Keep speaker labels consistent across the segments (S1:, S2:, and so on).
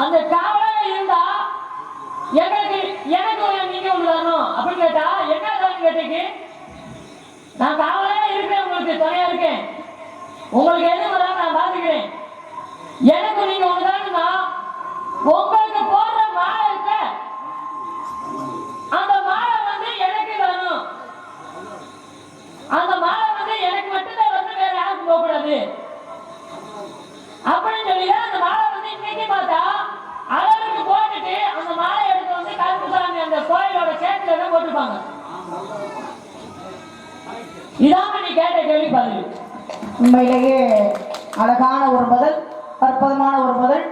S1: அந்த காவலே இருந்தா எனக்கு நீங்க ஒண்ணு தரணும் அப்படின்னு கேட்டா என்ன தரணும் கேட்டீங்க? நான் காவலே இருக்கேன், உங்களுக்கு துணையா இருக்கேன், உங்களுக்கு எது வராம நான் பாத்துக்கிறேன். எனக்கு நீங்க ஒண்ணு தரணும்னா உங்களுக்கு போடுற மாலை இருக்க அந்த மாலை வந்து எனக்கு தரணும். அந்த மாலை வந்து எனக்கு மட்டும்தான் வந்து வேற யாருக்கும் போக கூடாது அப்படின்னு சொல்லி அந்த மாலை வந்து இன்னைக்கு பார்த்தா அளவுக்கு போட்டுட்டு அந்த மாலை எடுத்து வந்து கருப்புசாமி அந்த கோயிலோட கேட்டுல தான் போட்டுருப்பாங்க. இதாம நீ கேட்ட கேள்வி பதில்.
S2: உண்மையிலேயே அழகான ஒரு பதில், அற்புதமான ஒரு பதில்.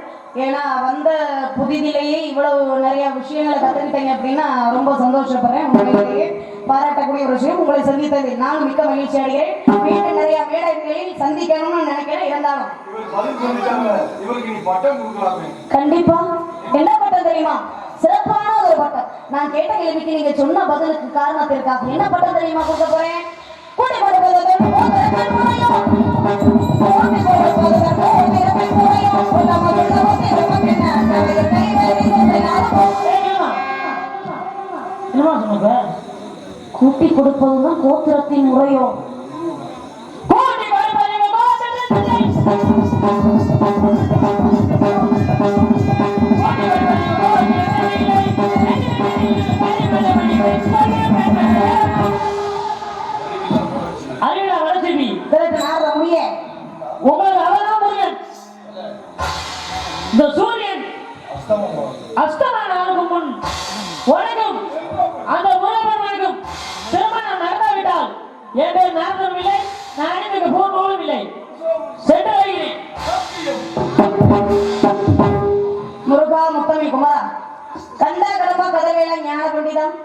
S2: ஏன்னா வந்த புதிதிலேயே இவ்வளவு நிறைய விஷயங்களை கற்றுக்கிட்டீங்க அப்படின்னா ரொம்ப சந்தோஷப்படுறேன். உண்மையிலேயே பாராட்டக்கூடிய ஒரு விஷயம். உங்களை சந்தித்தது நானும் மிக்க மகிழ்ச்சி அடைகிறேன். மீண்டும் நிறைய மேடைகளில் சந்திக்கணும்னு நினைக்கிறேன். இருந்தாலும் கண்டிப்பா என்ன பட்டம் தெரியுமா? சிறப்பான ஒரு பட்டம். நான் கேட்ட கேள்விக்கு நீங்க சொன்ன பதிலுக்கு காரணத்திற்காக என்ன பட்டம் தெரியுமா கொடுக்க போறேன்? கூட்டி கொடுப்பதுதான் கோத்திரத்தின் முறையோ?
S1: உங்களுக்கு அவதான் முருகன். இந்த சூரியன் அஸ்தமனம் முன் வணக்கம் அந்த முருகன் வணக்கம். திருமணம் நடந்துவிட்டால் என் பேர் நாரதம் இல்லை, நான் அணிந்துக்கு பூர்வமும் இல்லை. சென்று வருகிறேன்.
S2: முருகா முத்தமி குமாரா கண்டா கடப்பா கதவேல ஞான பண்டிதம்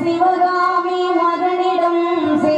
S2: சிவகாமி மகனிடம் சே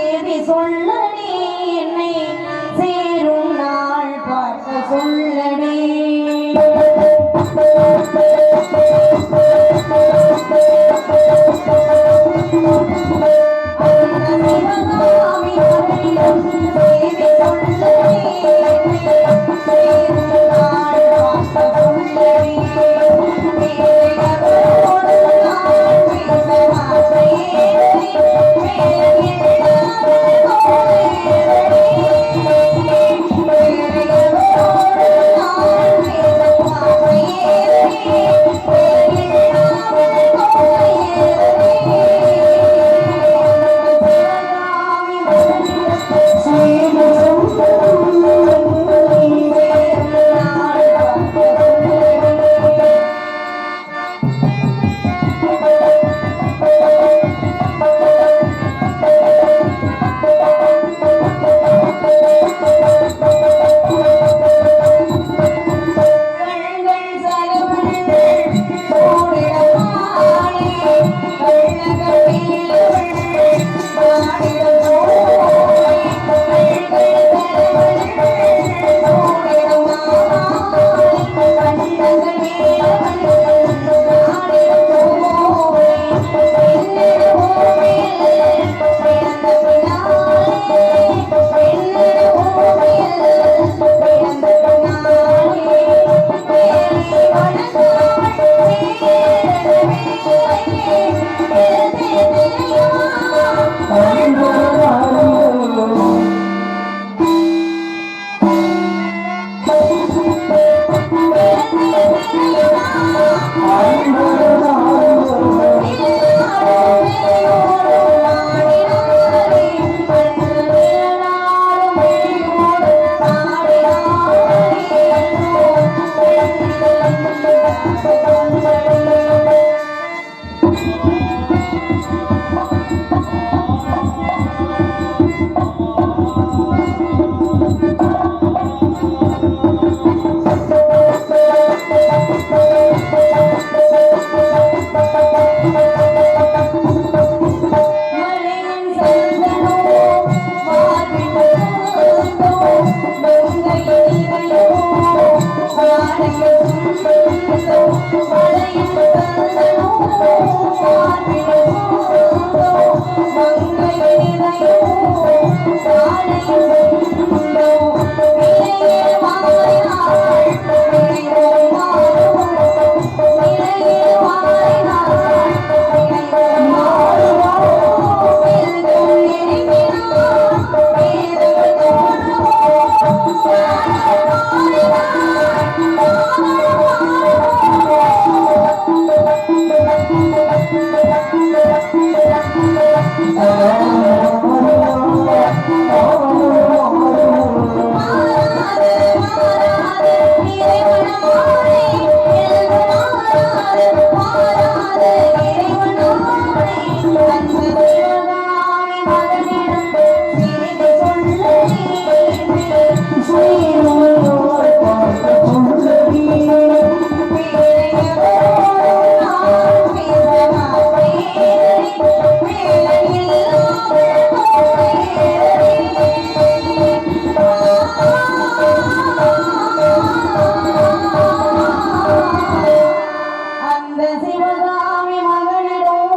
S2: அந்த சிவகாமி மகளிடம்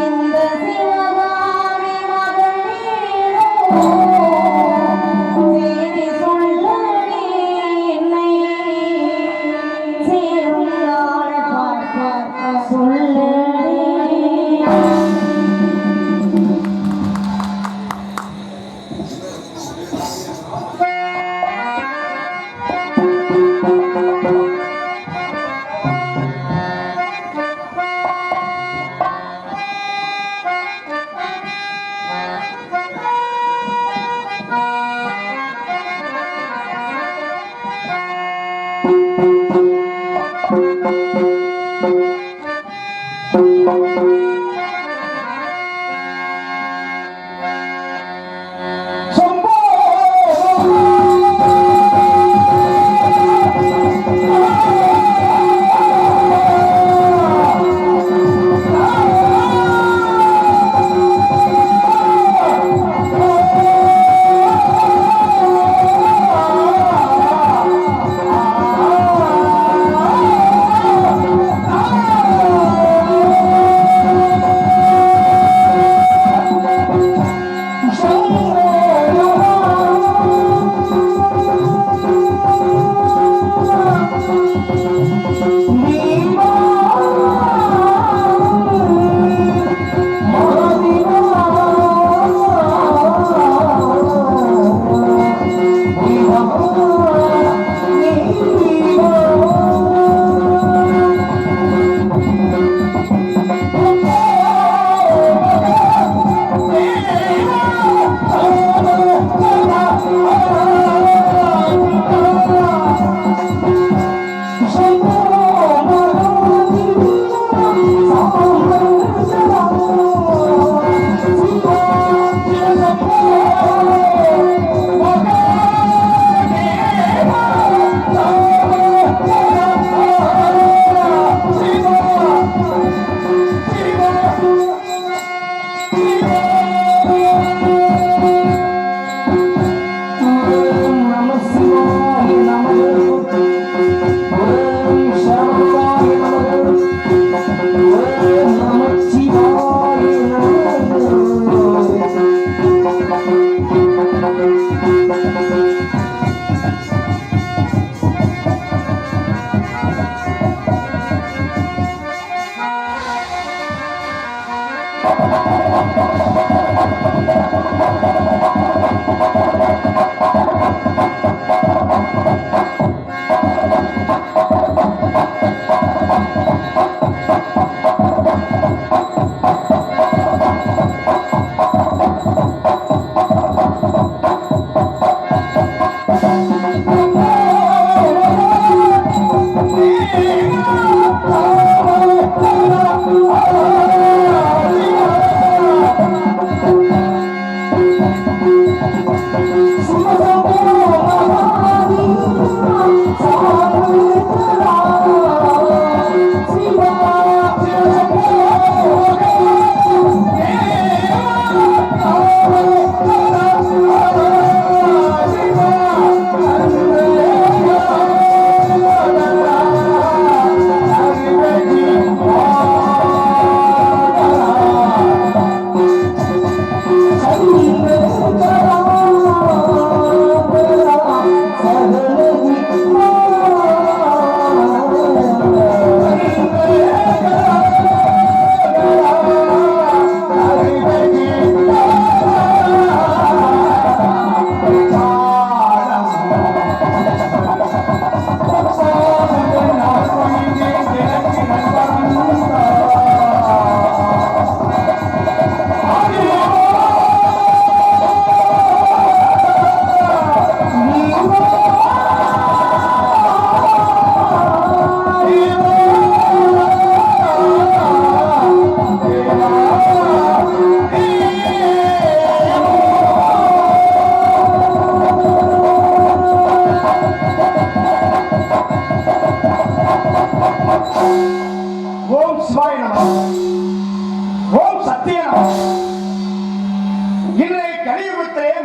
S2: இந்த சிவகாமி மகளிடம் செய்தி சொல்லடி என்னை சேரும் நாள் பார்க்க சொல்லடி.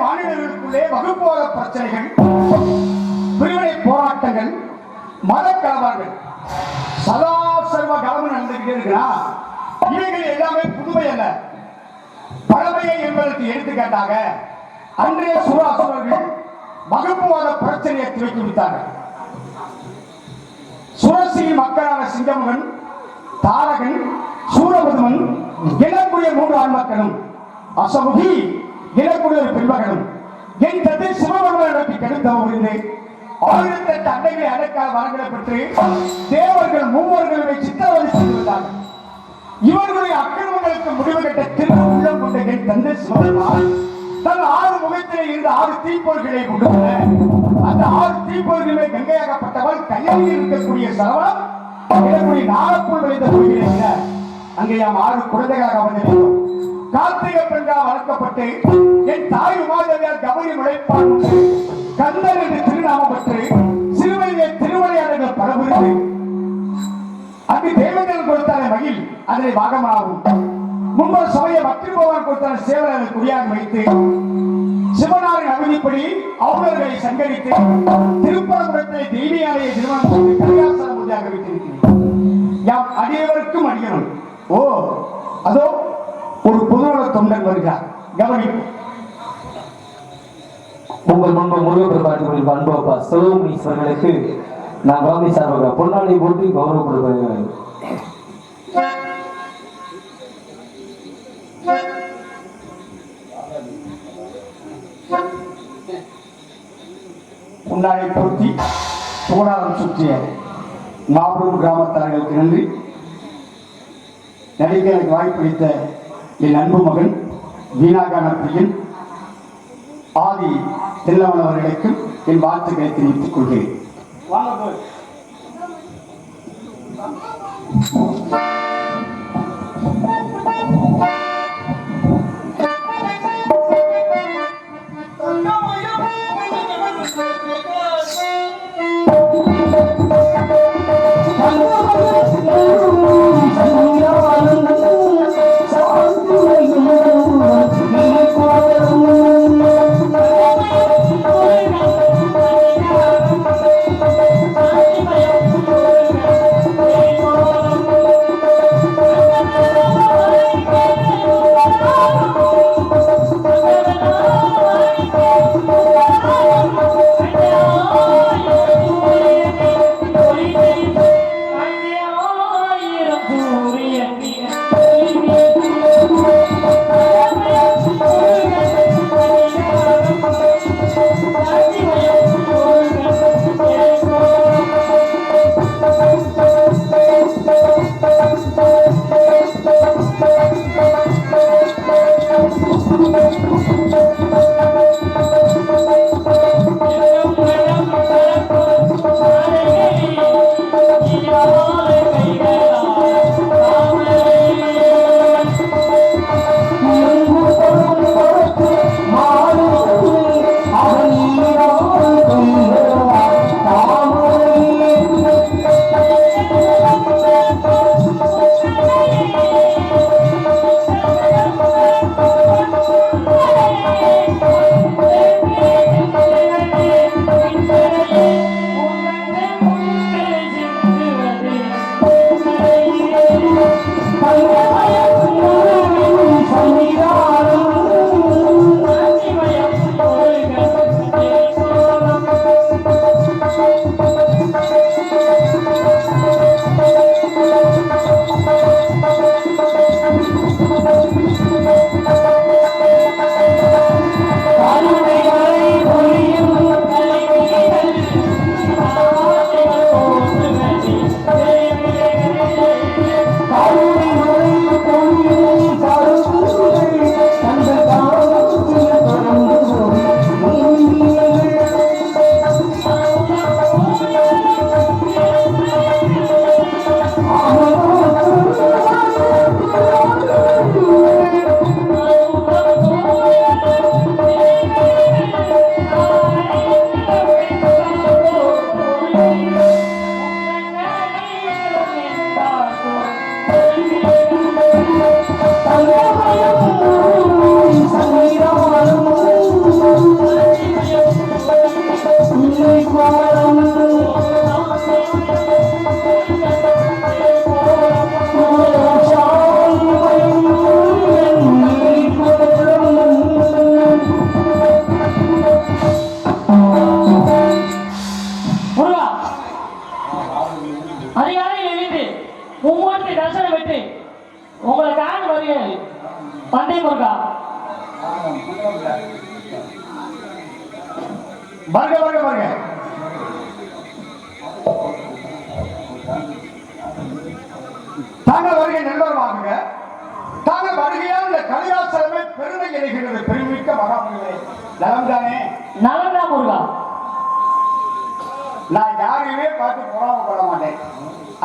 S3: மாநிலங்களுக்குள்ளே வகுப்போர பிரச்சனைகள், பிரிவினை போராட்டங்கள், மத கலவரங்கள் சதா சர்வ காலமும் நடந்துகிட்டே இருக்கிறா. இவைகள் எல்லாமே புதுமை அல்ல, பழமையை என்பதற்கு எடுத்துக்காட்டாக அன்றைய சுராசுரர்கள் வகுப்புவாத பிரச்சனையை துவக்கி விட்டார்கள். சுரசியின் மக்களான சிங்கமுகன், தாரகன், சூரபதுமன் எனக்குரிய 3 ஆண் மக்களும், அசமுகி எனக்குரிய ஒரு பெண்மகனும் என் தந்தை சிவபெருமான் நடத்தி கெடுத்தவ புரிந்து 1008 அன்னைகளை அடக்கால வரங்களை பெற்று தேவர்கள் 3 சித்திரவதை செய்து விட்டார்கள். இவர்களுடைய அக்கிரமங்களுக்கு முடிவு கட்ட திரும்ப உள்ளம் கொண்ட என் தந்தை சிவபெருமான் தன் 6 முகத்திலே இருந்த 6 தீப்பொருள்களை கொண்டு வர அந்த 6 தீப்பொருள்களை கங்கையாகப்பட்டவள் கையில் இருக்கக்கூடிய சரவணம் எனக்குரிய நாகப்புள் விளைந்த கோயிலை அங்கே நாம் 6 குழந்தைகளாக வந்திருந்தோம். கார்த்திகை பெண்களால் வளர்க்கப்பட்டு என் தாய் உமாதேவியால் கபடி முளைப்பான் கந்தன் என்று திருநாமம் பெற்று சிறுவயதிலே திருமலையாளர்கள் பரபுரிந்து அங்கு தேவேந்திரன் கொடுத்தான மகிழ் அதனை பாகமாகும். முன்பு சமய பக்தி பகவான் கொடுத்தான சேவலை குடியாக வைத்து சிவனாரின் அவிதிப்படி அவுணர்களை சங்கரித்து திருப்பரங்குன்றத்தை தெய்வீகாலய திருமணம் செய்து கலியாசன பூஜையாக வைத்திருக்கிறேன். யாம் அடியவருக்கும் அடியவன். ஓ அதோ ஒரு பொதுநல தொண்டன் வருகிறார், கவனி.
S4: உங்கள் முன்பு முருகப்பெருமாள் அன்பு அப்பா சிவமுனீஸ்வரர்களுக்கு நான் காந்தி சார்பாக பொன்னாடை போட்டு கௌரவப்படுத்துகிறேன்.
S3: பொன்னாடை பொருத்தி தோடாரம் சுற்றிய மாபெரும் கிராமத்தார்களுக்கு நன்றி. நடிக்க எனக்கு வாய்ப்பளித்த என் அன்பு மகன் வீணாகான பிரியன் ஆதி தெல்லவன் அவர்களுக்கும் என் வாழ்த்துக்களை தெரிவித்துக் கொள்கிறேன்.
S1: மும்மூர்த்தி தரிசனம் பெற்று உங்களை காண வருகிறது பந்தய முருகா.
S3: வருக வருக வருக. தாங்கள் வருகை நண்பர்களாகுங்க. தாங்கள் வருகையால் இந்த கலியாசலமே பெருமை கிடைக்கிறது. பெருமிக்க மகாபலிகளே, நலம் தானே?
S1: நலந்தா முருகா.
S3: நான் யாரையுமே பார்த்து பொறாமப்பட மாட்டேன்.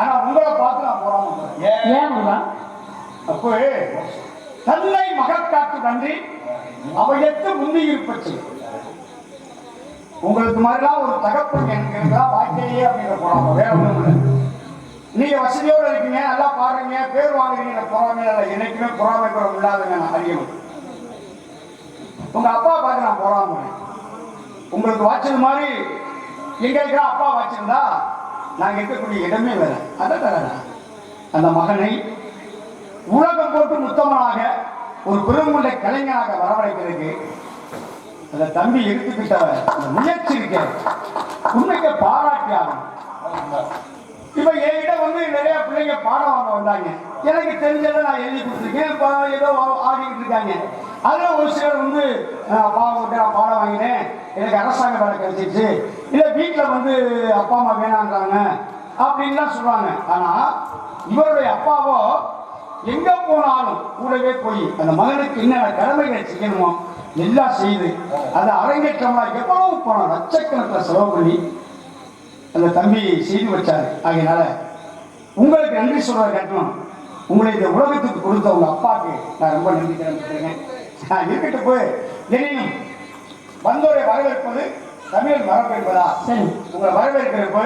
S3: ஆனா உங்களை பார்த்து நான் பொறாமப்படுறேன்.
S1: ஏன் முருகா?
S3: அப்போ தன்னை மகக்காட்டு நன்றி அவையத்து முந்தி இருப்பச்சு. உங்களுக்கு மாதிரிலாம் ஒரு தகப்பன் எனக்கு இருந்தா வாழ்க்கையே அப்படிங்கிற பொறாம, வேற ஒண்ணும் இல்லை. நீங்க வசதியோட இருக்கீங்க, நல்லா பாடுறீங்க, பேர் வாங்குறீங்க, பொறாமை இல்லை. என்னைக்குமே பொறாமை குறம் இல்லாதுங்க. நான் அறியணும். உங்க அப்பா பார்த்து நான் பொறாம. உங்களுக்கு வாய்ச்சது மாதிரி எங்க இருக்கிற அப்பா வாய்ச்சிருந்தா நாங்க இருக்கக்கூடிய இடமே வேற. அதான் அந்த மகனை உலகம் போட்டு முத்தமனாக ஒரு பெருங்குண்ட கலைஞனாக வரவழைக்கிறதுக்கு அந்த தம்பி எடுத்துக்கிட்ட அந்த முயற்சி இருக்க உண்மைக்கு பாராட்டி ஆகணும். இப்ப என்கிட்ட வந்து நிறைய பிள்ளைங்க பாடம் வாங்க வந்தாங்க. எனக்கு தெரிஞ்சதை நான் எழுதி கொடுத்துருக்கேன். ஏதோ ஆடிக்கிட்டு இருக்காங்க. அதுல ஒரு சிலர் வந்து அப்பா கிட்ட நான் பாடம் வாங்கினேன், எனக்கு அரசாங்க வேலை கிடைச்சிருச்சு, இல்ல வீட்டுல வந்து அப்பா அம்மா வேணான்றாங்க அப்படின்லாம் சொல்லுவாங்க. ஆனா இவருடைய அப்பாவோ எங்க போனாலும் கூடவே போய் அந்த மகனுக்கு என்னென்ன கடமைகளை செய்யணுமோ எல்லாம் செய்து அதை அரங்கேற்றமா எவ்வளவு போனோம் லட்சக்கணக்கில் செலவு பண்ணி அந்த தம்பி செய்து வச்சாரு. ஆகையினால உங்களுக்கு நன்றி சொல்ற கட்டணும். உங்களை இந்த உலகத்துக்கு கொடுத்த உங்க அப்பாவுக்கு நான் ரொம்ப நன்றி தெரிவிக்கிறேன். நான் இருக்கிட்டு போய் எனினும் வந்தோரை வரவேற்பது தமிழ் மரபு என்பதா
S1: சரி
S3: உங்களை வரவேற்கிறப்ப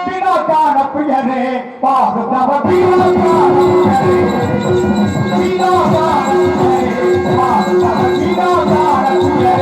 S3: பினாக்கான புயலே பாகுதவ பினாக்கான புயலே பினாக்கான புயலே பாகுதவ பினாக்கான புயலே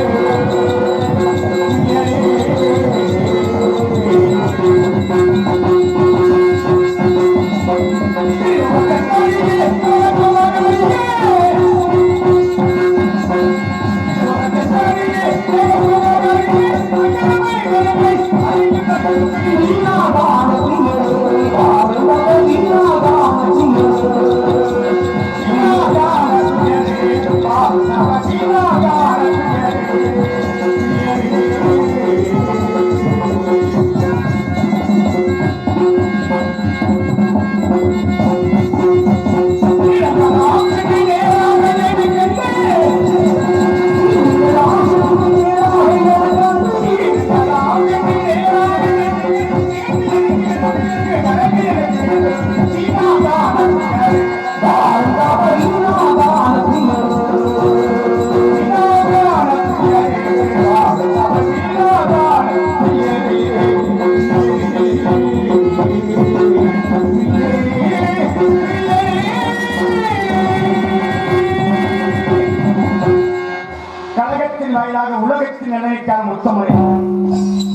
S3: உலகத்தின் நிலைக்கான முத்தமுறை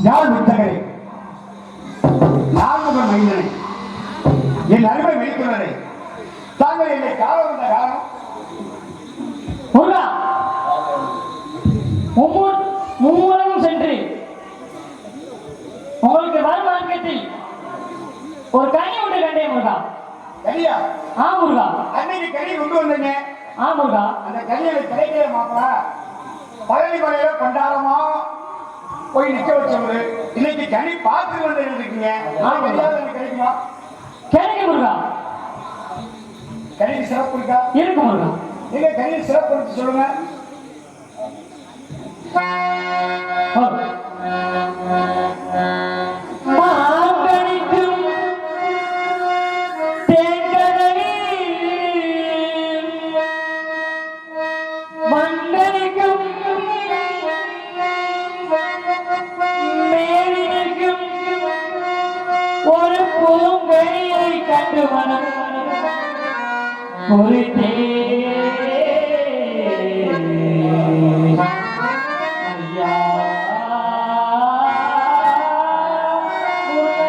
S3: யாழ் முத்தகரை நான்முக மைந்தனை என் அருமை வைத்துள்ளதை தாங்கள் என்னை கால வந்த காலம்
S1: முருகா. மும்முறையும் சென்று உங்களுக்கு வரும் மார்க்கத்தில் ஒரு கனி ஒன்று கண்டேன் முருகா.
S3: கனியா?
S1: ஆ முருகா.
S3: அன்னைக்கு கனி கொண்டு வந்தீங்க.
S1: ஆ முருகா.
S3: அந்த கனியை கிடைக்கிற மாப்பிள பழனி மலையில பண்டாரமா போய் நிக்க வச்சவரு இன்னைக்கு கனி பார்த்து வந்து இருக்கீங்க. கிடைக்குமா?
S1: கிடைக்கும் முருகா.
S3: கனிக்கு சிறப்பு இருக்கா?
S1: இருக்கு முருகா.
S3: நீங்க கனியில் சிறப்பு இருக்கு சொல்லுங்க.
S1: ஒரு பூங்கனியை கண்டு மனம் குறித்தே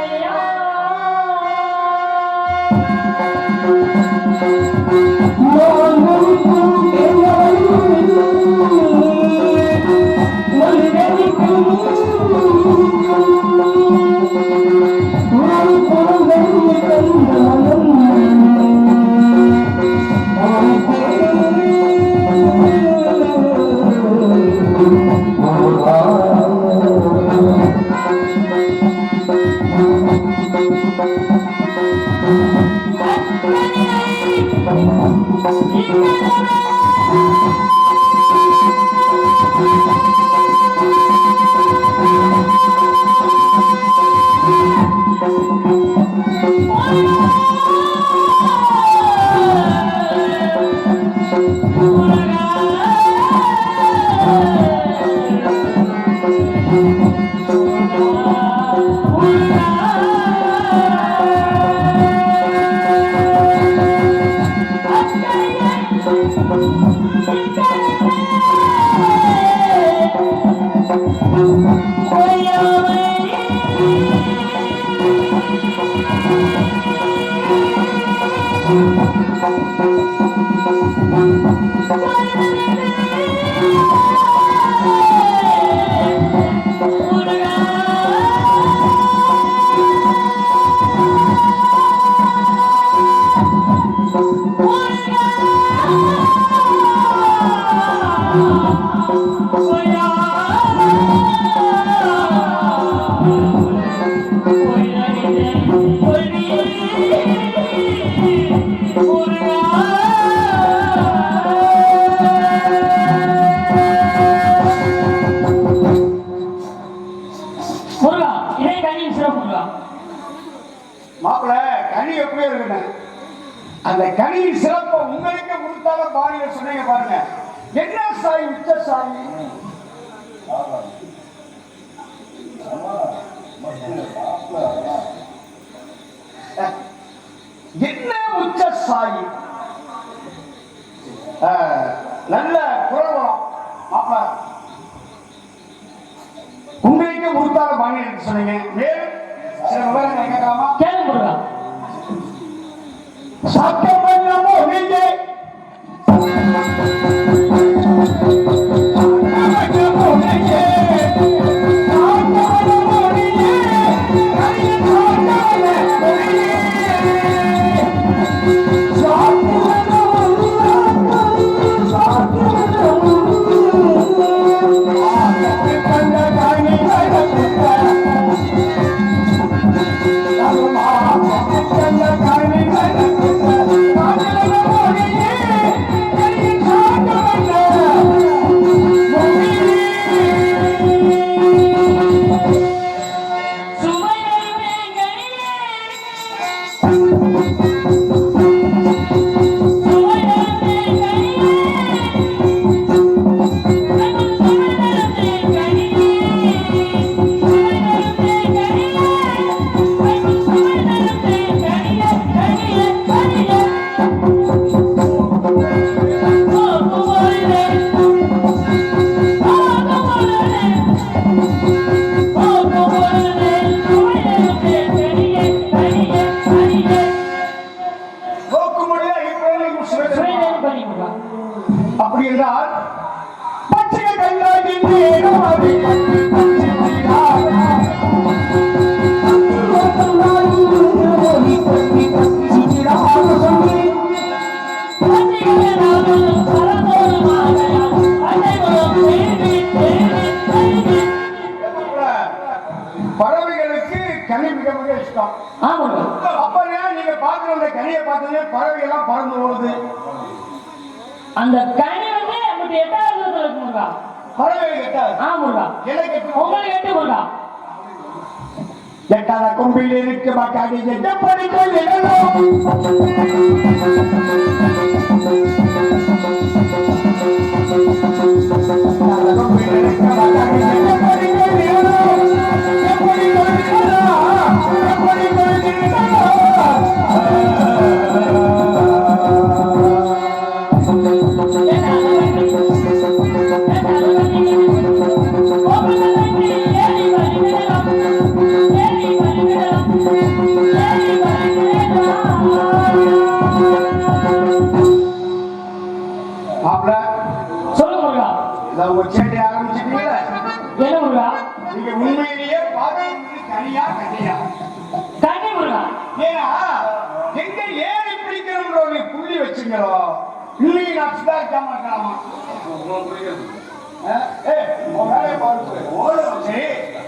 S1: ஐயா
S2: ஒரு
S3: மாப்பிள்ள கனி எப்படியே இருக்கட்டும். அந்த கனியின் சிறப்பை உங்களுக்கு கொடுத்தால பாணியில சொன்னீங்க பாருங்க. என்ன சாய் உச்ச சாய் என்ன உச்ச சாய் நல்ல குரவரம் மாப்பிள்ள உங்களுக்கு கொடுத்தால பாணியில சொன்னீங்க. மேலும் சில விவரங்களை கேட்கலாமா?
S1: கேளு முருகா.
S3: சத்தமல்லமோ நீங்க அப்படி என்றால் பச்சை கண்டாகி பறவைகளுக்கு கனி மிக மிக இஷ்டம். அப்ப நீங்க பார்த்து அந்த கனியை பார்த்தீங்க பறவை எல்லாம் பறந்து ஓடுது.
S1: அந்த கனி வந்து நமக்கு 8வது தூரத்துல இருக்கு முருகா.
S3: பறவை 8வது.
S1: முருகா.
S3: எனக்கு 8
S1: உங்களுக்கு 8 முருகா.
S3: 8வது கொம்பில் இருக்கு மக்காடி எப்படி கொள்ளணும். கொம்பில் இருக்கு மக்காடி எப்படி கொள்ளணும். எப்படி கொள்ளணும். எப்படி கொள்ளணும். நீங்க உண்மையிலேயே பார்த்து கனியா கனியா
S1: கனி முருகா.
S3: ஏன்னா எங்க ஏறி பிடிக்கணும்ன்ற ஒரு புள்ளி வச்சுங்களோ இல்லையே நான் சுதாரிக்க மாட்டாமா. சரி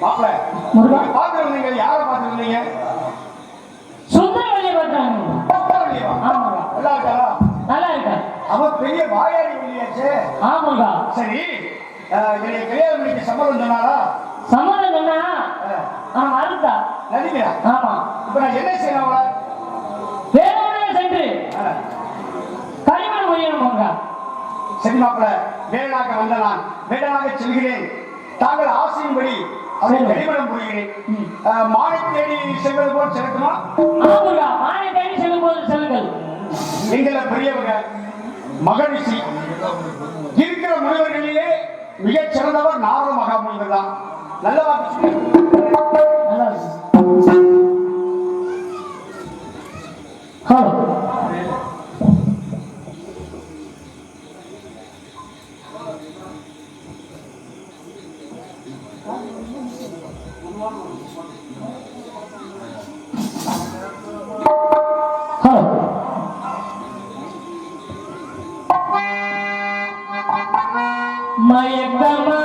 S3: மாப்பிள்ள
S1: முருகா
S3: பார்த்துருந்தீங்க. யாரை பார்த்துருந்தீங்க? சரி என்னைய கல்யாணம் பண்ணிக்க சம்மதம் சொன்னாரா?
S1: சம்மதம் சொன்னா அவன் மறுத்தா.
S3: நடிக்கிறா?
S1: ஆமா.
S3: இப்ப நான் என்ன செய்யணும் அவளை?
S1: வேறொரு சென்று களிமண் மொழியணுமாங்க.
S3: சரி மாப்பிள, வேடனாக வந்த நான் வேடனாக செல்கிறேன். தாங்கள் ஆசையின்படி அவரை களிமணம் புரிகிறேன். மானை தேடி செல்வது போல் செலுத்துமா?
S1: ஆமாங்க, மானை தேடி செல்லும் போது செல்லுங்கள்.
S3: எங்கள பெரியவங்க மகரிஷி இருக்கிற முனிவர்களிலே மிகச் சிறந்தவர் நாரத மகாமுனிவர் தான். நல்ல வாக்கு.
S1: நல்லா ஹலோ. மயக்கமா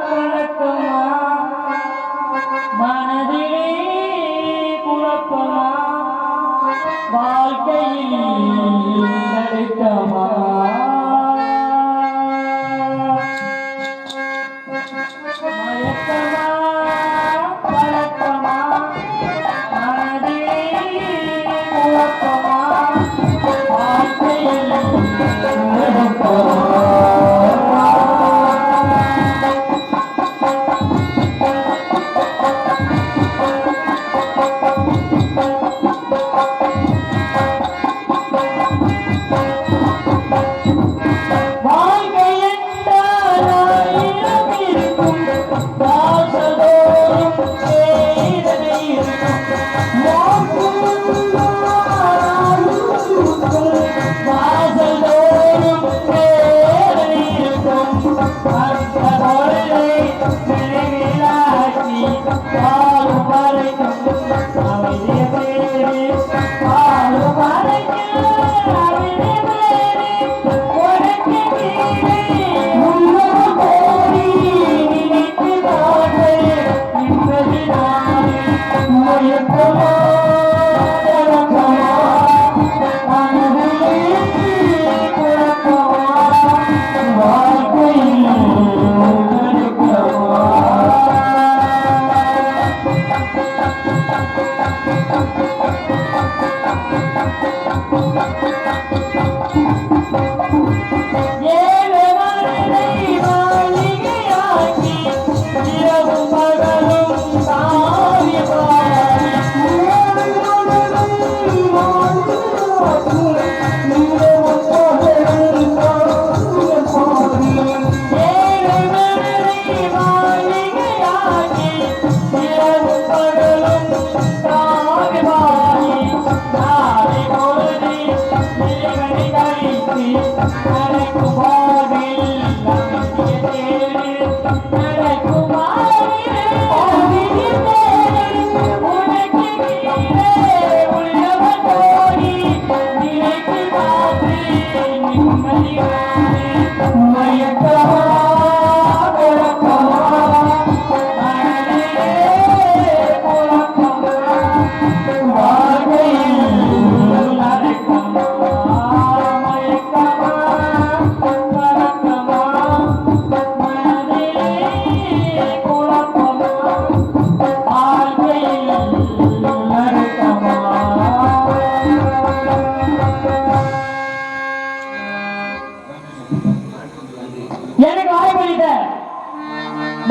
S1: கணக்கமா மனதிலே குழப்பமா வாழ்க்கையில் நடுக்கமா மயக்கமா கணக்கமா மனதிலே குழப்பமா வாழ்க்கையில் நடுக்கமா.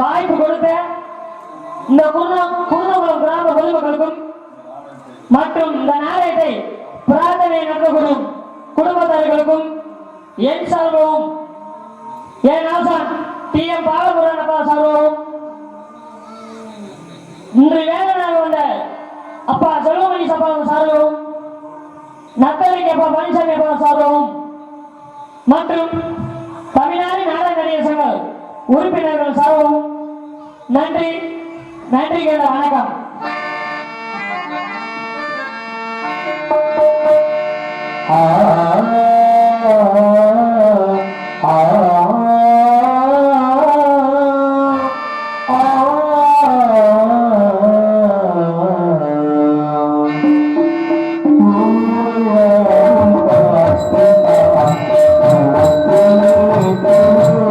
S1: வாய்ப்பு கொடுத்த இந்த குருநகுளம் கிராம பொதுமக்களுக்கும் மற்றும் இந்த நாடகத்தை பிரார்த்தனை நடத்தப்படும் குடும்பத்தார்களுக்கும் என் சார்பும் என் ஆசான் டி.எம். பாலமுருகன் அப்பா சார்பும் இன்று வேதனாக வந்த அப்பா செல்வமணி அப்பா சார்பும் நத்தலிங்க அப்பா பழனிசாமி அப்பா சார்பும் மற்றும் தமிழ்நாடு நாடக நடிகர் சங்க உறுப்பினர்கள் சார்பும் நன்றி நன்றி கேட்ட வணக்கம்.
S4: Oh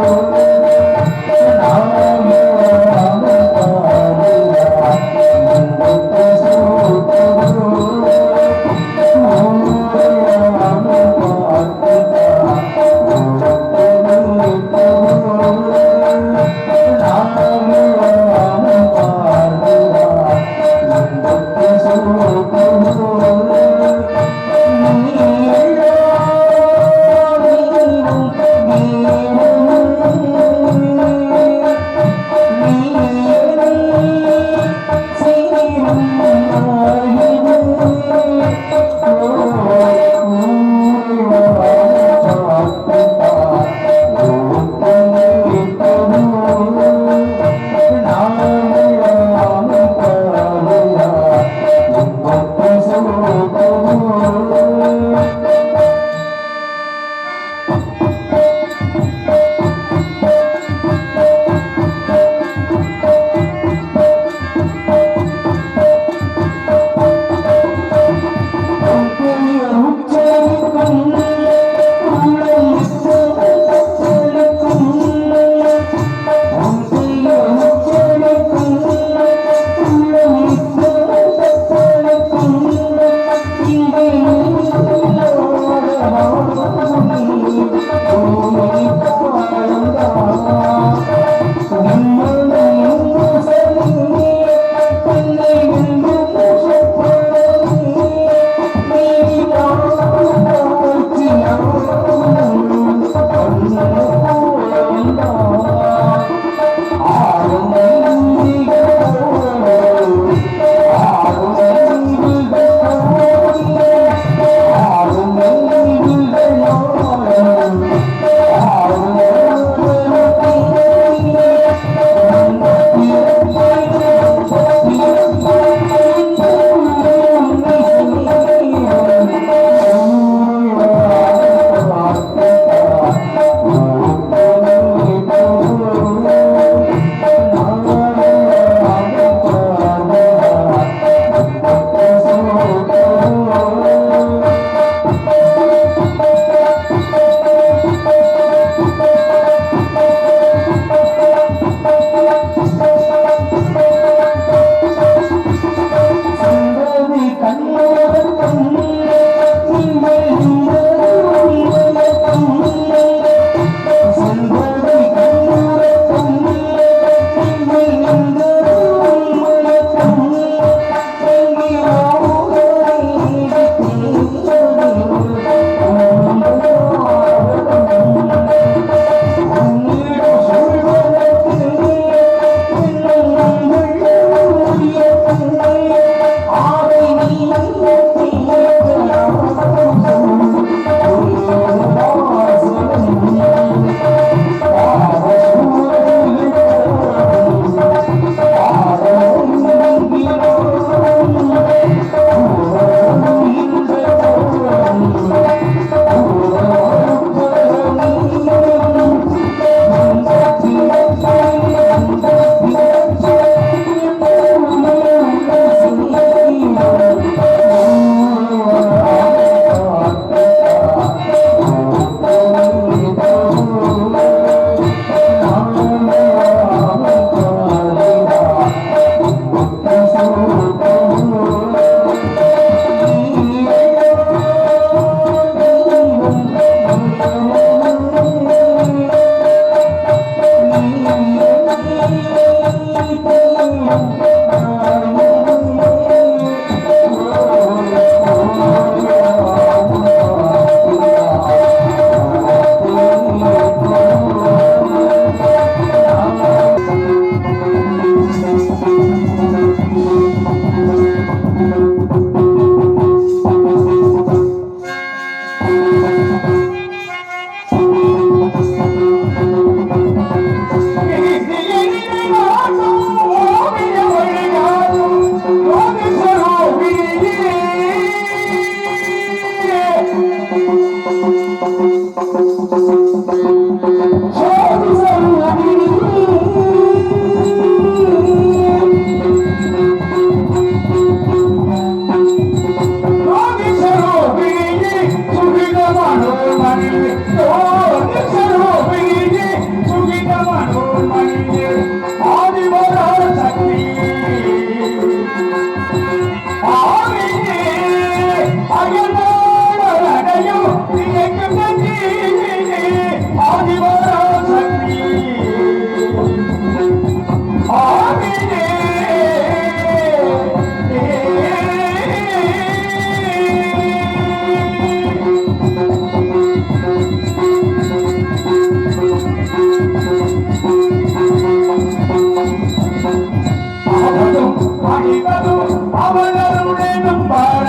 S3: பார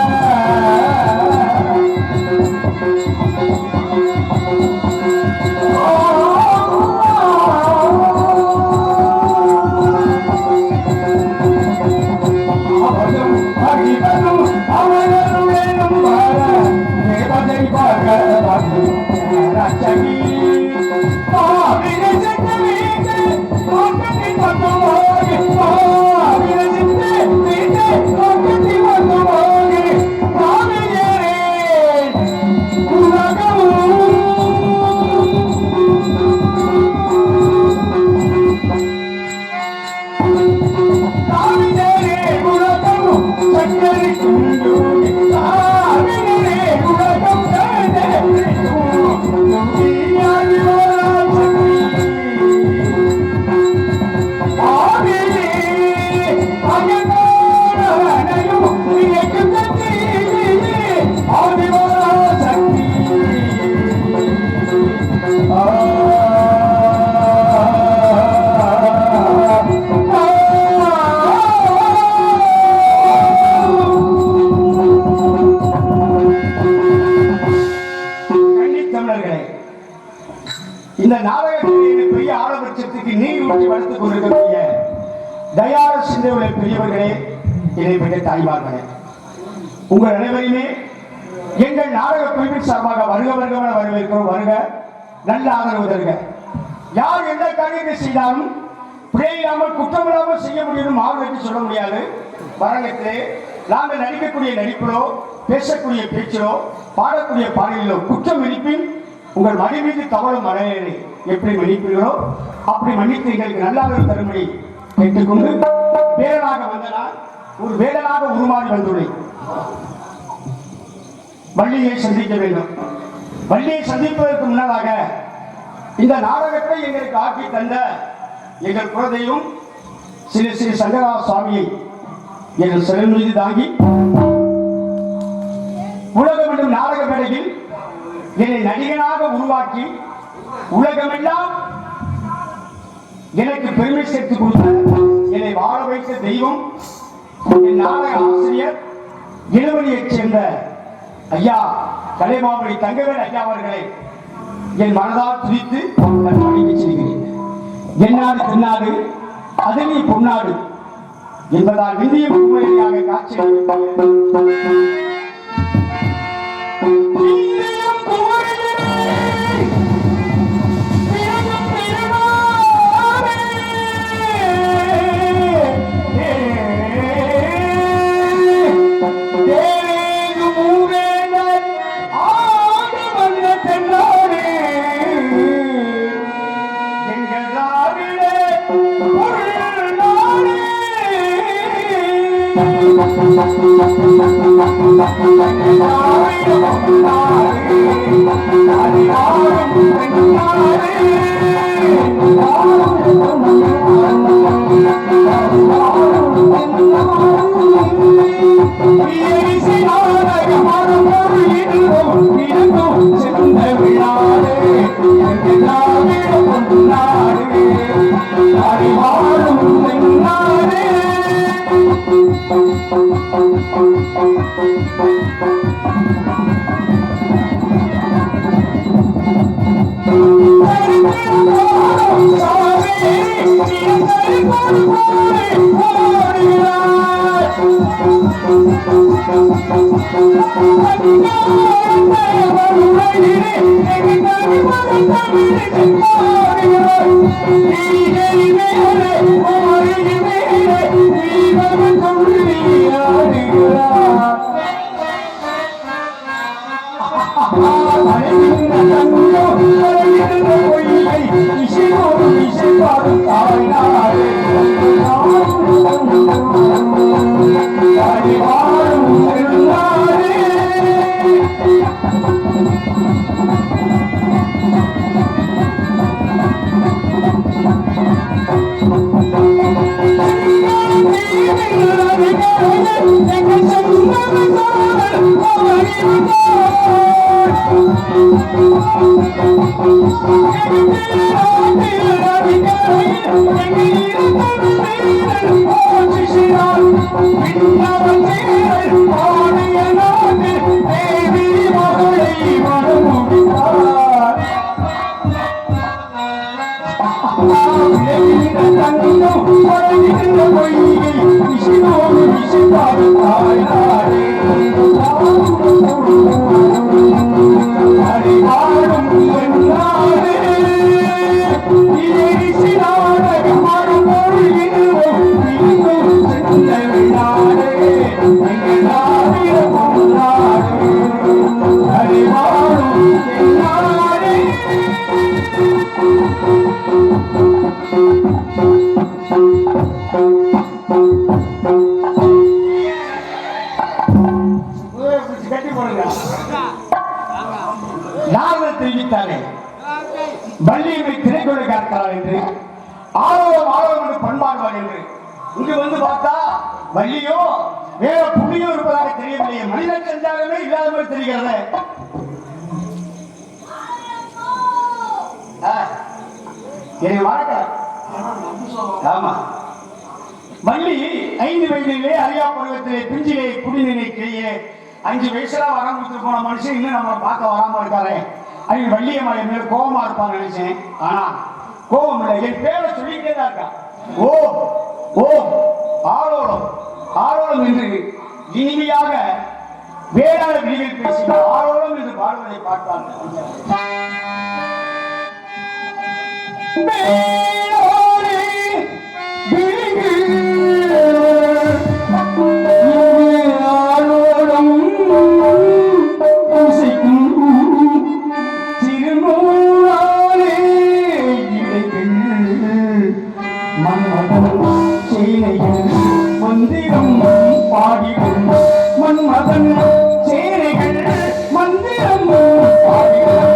S3: இந்த நாடகத்தில் பெரிய ஆடம்பட்சத்துக்கு நீர் ஊற்றி வளர்த்துக் கொண்டிருக்கக்கூடிய தயார சிந்தையுள்ள பெரியவர்களே, இணைப்பட்ட தாய்மார்களே, உங்கள் அனைவருமே எங்கள் நாடக குழுவின் சார்பாக வருக வருகவன வரவேற்கிறோம். வருக, நல்ல ஆதரவு தருக. யார் எந்த காரியத்தை செய்தாலும் பிழையில்லாமல் குற்றமில்லாமல் செய்ய முடியும் ஆர்வத்தை சொல்ல முடியாது. வரங்கத்திலே நாங்கள் நடிக்கக்கூடிய நடிப்பிலோ, பேசக்கூடிய பேச்சிலோ, பாடக்கூடிய பாடலிலோ குற்றம் இருப்பின் உங்கள் மடி மீது தவறும் மலையை எப்படி மன்னிப்பீர்களோ அப்படி மன்னித்து எங்களுக்கு நல்லாதரவு தரும்படி கேட்டுக்கொண்டு வேடனாக வந்தனால் ஒரு வேடனாக உருமாறி வந்துள்ளேன். வள்ளியை சந்திக்க வேண்டும். வள்ளியை சந்திப்பதற்கு முன்னதாக இந்த நாடகத்தை எங்களுக்கு ஆக்கி தந்த எங்கள் குலதெய்வம் ஸ்ரீ ஸ்ரீ சங்கரா சுவாமியை எங்கள் சிறன் மீது தாங்கி உலகம் என்னும் நாடக மேடையில் என்னை நடிகனாக உருவாக்கி உலகமெல்லாம் எனக்கு பெருமை சேர்த்து கொடுத்த என்னை வாழ வைத்த தெய்வம் என் நாடக ஆசிரியர் இளவணியைச் சேர்ந்த ஐயா கலைமாமணி தங்கவேல் ஐயா அவர்களை என் மனதால் துதித்து நான் வணங்கி செய்கிறேன். என்னாடு தென்னாடு அதனி பொன்னாடு என்பதால் இந்திய முன்முறையாக காட்சி
S2: Thank you.
S3: போடுங்க. நாங்கள் தெரிவித்தாரே வள்ளியம்மை திரைக்கொள்ளை காக்கிறார் என்று ஆரோரம் என்று பண்பாடுவார் என்று இங்கு வந்து பார்த்தா வள்ளியோ வேற புள்ளியோ இருப்பதாக தெரியவில்லையே. மனித சஞ்சாரமே இல்லாத மாதிரி தெரிகிறது. என்னை வணக்க. ஆமா, வள்ளி 5 வயதிலே அறியா பருவத்திலே பிஞ்சிலே குடிநீரை கையே 5 வயசுல வரம் கொடுத்து போன மனுஷன் இன்னும் நம்ம பார்க்க வராம இருக்காரு. அவங்க வள்ளியம்மா என் மேல கோபமா இருப்பான்னு நினைச்சேன். ஆனா கோபம் இல்லை, என் பேரை சொல்லிட்டே தான் இருக்கா. ஓ ஓ ஆரோலம் ஆரோலம் என்று இனிமையாக வேளாண் விழிகள் பேசி ஆரோலம் என்று பாடுவதை பார்த்தாங்க. மந்திரம் பாடிடும் மன்மதன் சேனைகள் மந்திரம் பாடிடும்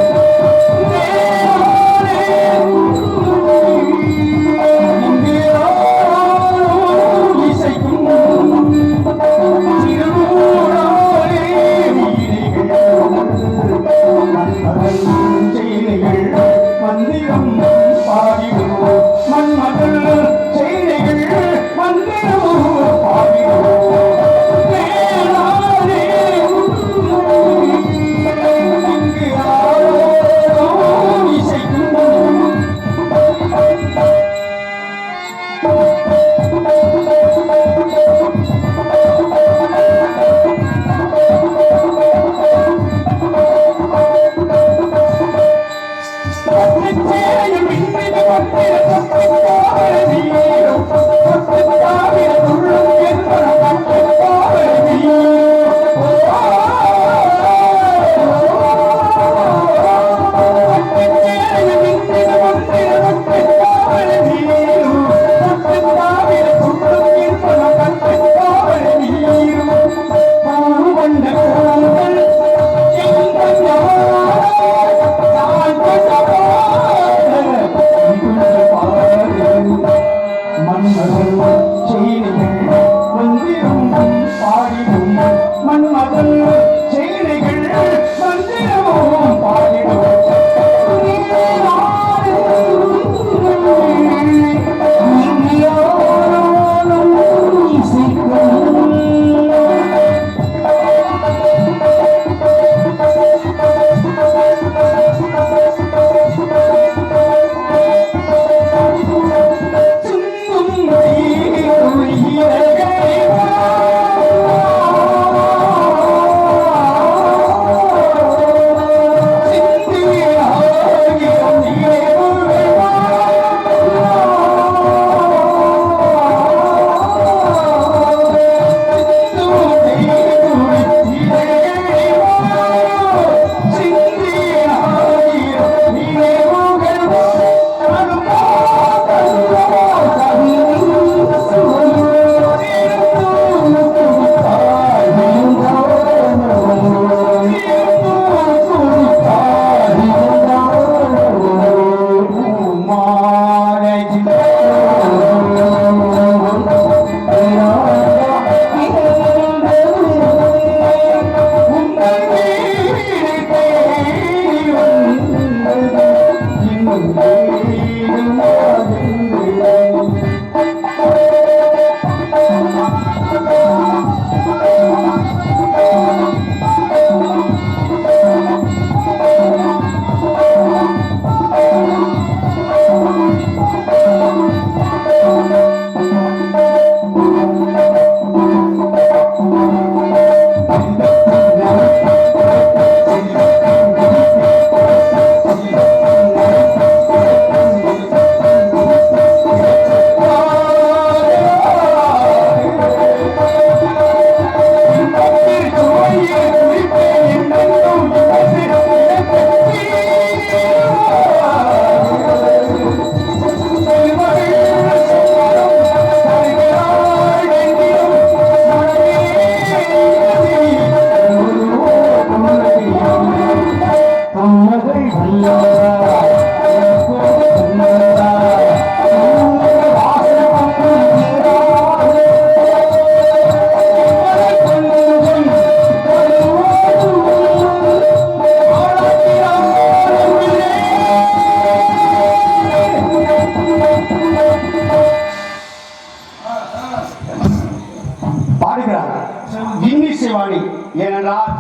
S3: இசைவாணி. ஏனென்றால்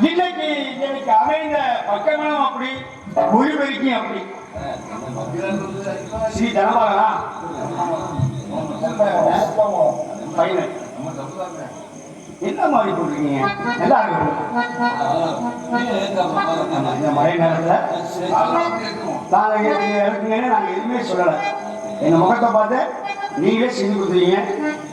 S3: இன்னைக்கு எனக்கு அமைந்த பக்கமனம் அப்படி, ஒளிபெருக்கி அப்படி. ஸ்ரீ தனபாலனா பையன் என்ன மாதிரி போட்டிருக்கீங்க? நல்லா இருக்கு. இந்த மழை நேரத்தில் நாங்கள் எதுவுமே சொல்லலை. எங்க முகத்தை பார்த்து நீங்களே செஞ்சு கொடுத்துருக்கீங்க.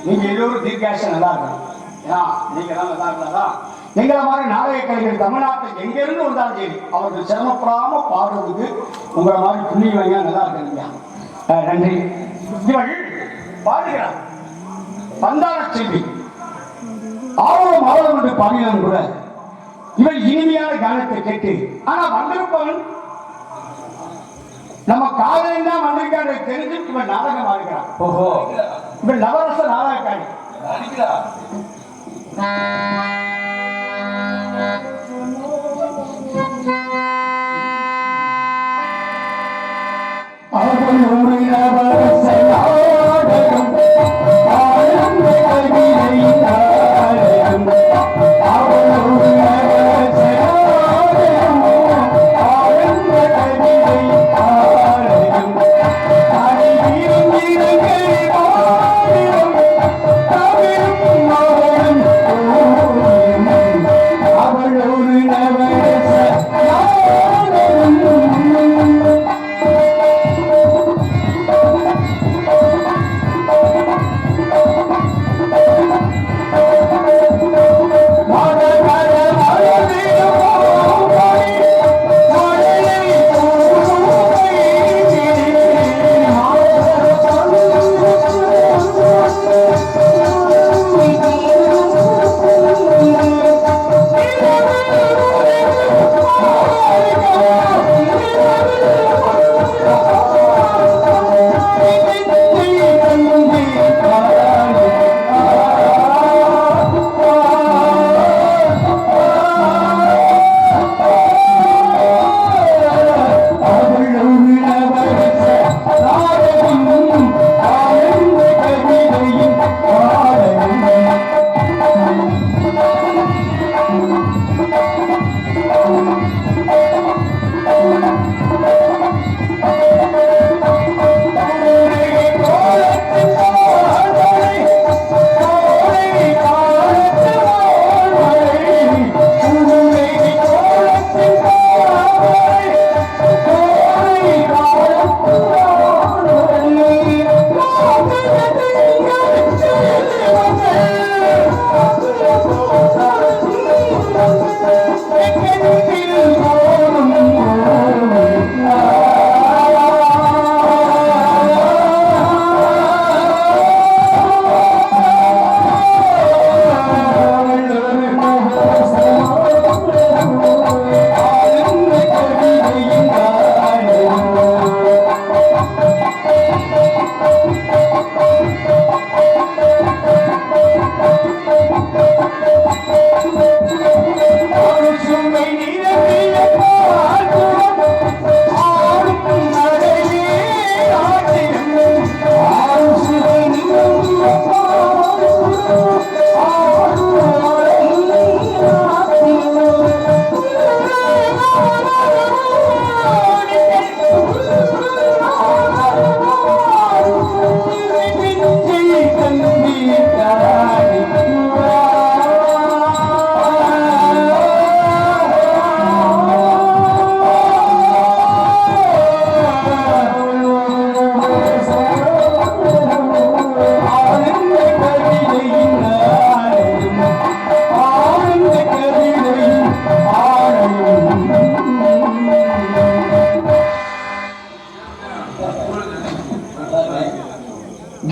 S3: நீங்க எல்லோரும் தீர்க்காசம் நல்லா இருக்கணும். ஏன்னா நீங்க எல்லாம் நல்லா இருந்தாதான் எங்களை மாதிரி நாடக கலைஞர் தமிழ்நாட்டில் எங்க இருந்து வந்தாலும் சரி அவர்கள் சிரமப்படாம பாடுறதுக்கு உங்களை மாதிரி புண்ணியவங்க நல்லா இருக்கீங்க. நன்றி. இவள் பாடுகிறார் பந்தான செல்வி ஆவலம் ஆவலம் என்று பாடினான் கூட இவள் இனிமையான கானத்தை கேட்டு, ஆனா வந்திருப்பவன் நம்ம காலையில் தான் வந்திருக்காரு தெரிஞ்சு இவன் நாடகம் ஆடுகிறான். ஓஹோ, இவன் நவரச நாடகக்காரி. அவன் ஒரு நவரச நாடகம் ஆனந்த கவிதை நாடகம். அவன் ஒரு நவரச நாடகம் ஆனந்த கவிதை நாடகம். அடிவீரும் இறங்கை மாநிலம் தவிரும் மௌனம் ஓவியம். அவள் ஒரு நவரச நாடகம்.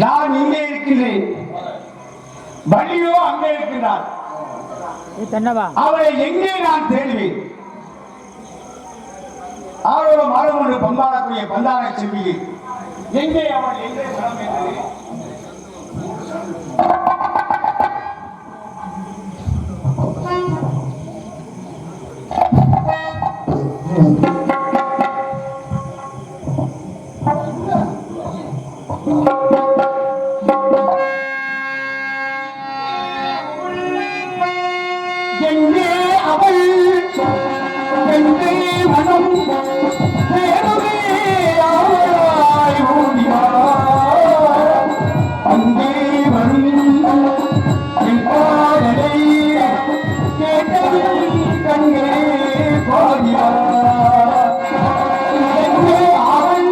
S3: நான் இங்கே இருக்கின்றேன், வள்ளியோ அங்கே இருக்கின்றார். அவளை எங்கே நான் தேடுவேன்? அவளோட மரம் ஒன்று பந்தாடக்கூடிய பந்தாட செல்வி எங்கே அவள் எங்கே மரம் என்று எங்கே அவள் எங்கே மனம் தேடுவே ஆவலாய் ஓடினார் அங்கே வரும் என் பாடலை கேட்டதில் கண்ணே பாடினார் எங்கே அவள்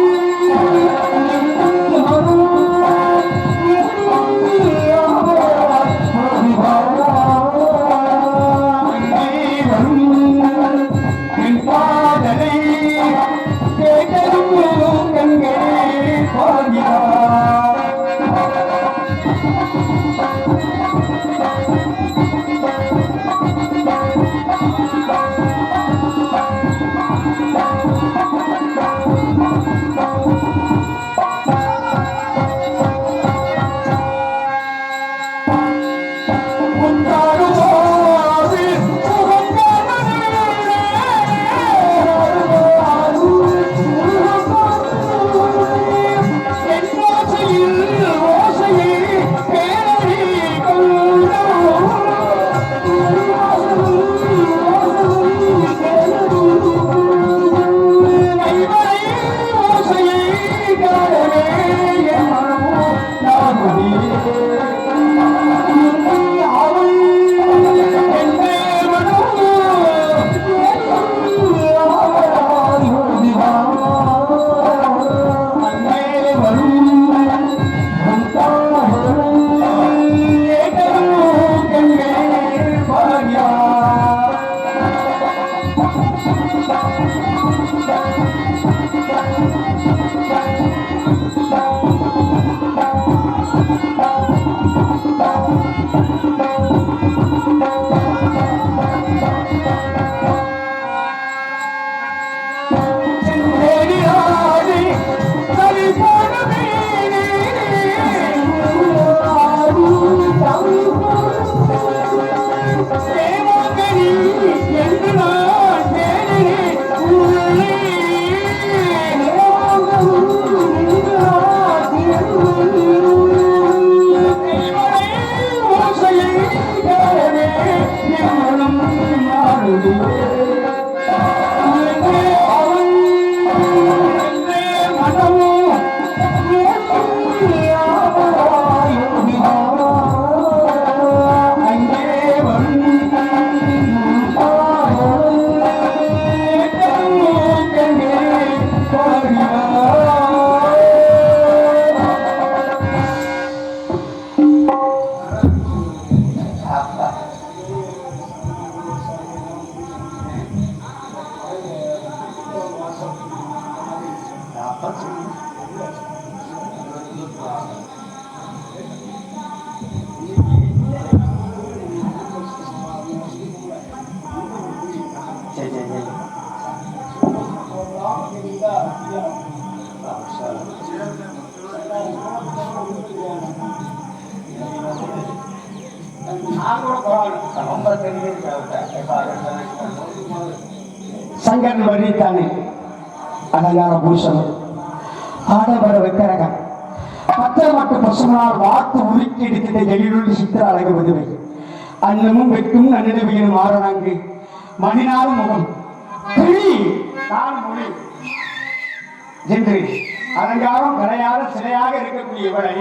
S3: எங்கே மனம் சங்கரன் வர்ணித்தானே அலங்கார பூஷணம் ஆடம்பர வெக்கரகம் பத்திரமாட்டு பசுமனால் வார்த்து உருக்கி எடுக்கின்ற எழிலுள்ள சித்திர அழகு வதுவை அன்னமும் வெட்டும் நன்னிடவையின் மாறனாங்கு மணிநாள் முகம் கிளி நான் மொழி என்று அலங்காரம் கரையாத சிலையாக இருக்கக்கூடிய இவளை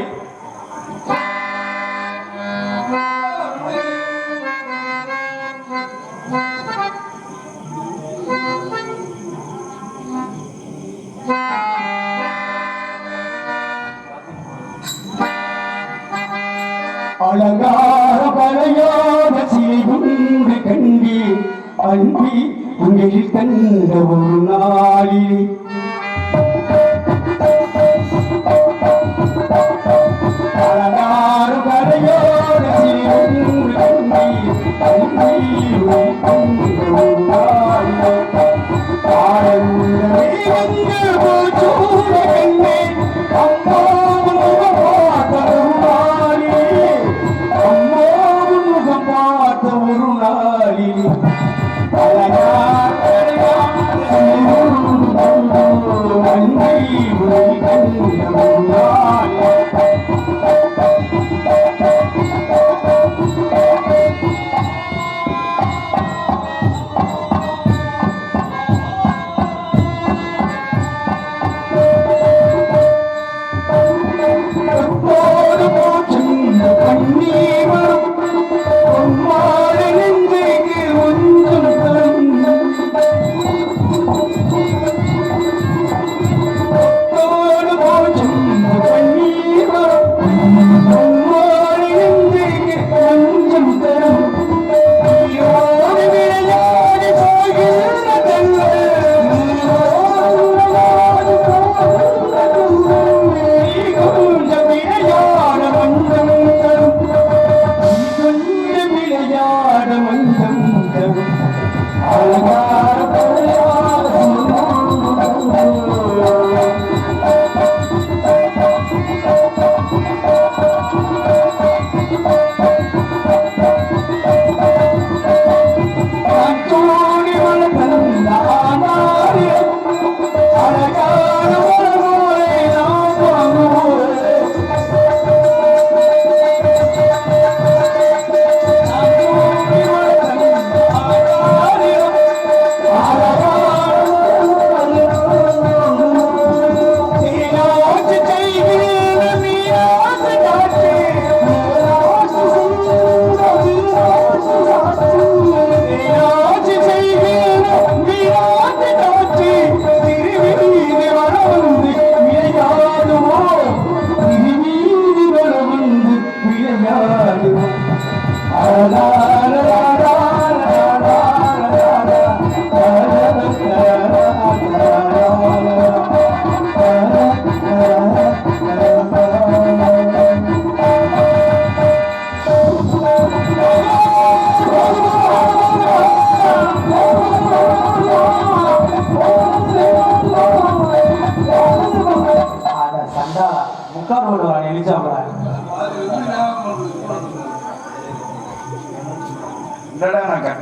S3: அலங்கார பழையோட சிலை ஒன்று கண்டி அன்பி உங்களில் கண்ட ஒரு நாளில் அலங்கார பழையோட சிலை ஒன்று கண்டி அன்பி உங்களில் கண்ட ஒரு நாளில் ஆடவுள்ளே சூட கண்ணே அம்மா ஒரு நாளில் அன்பை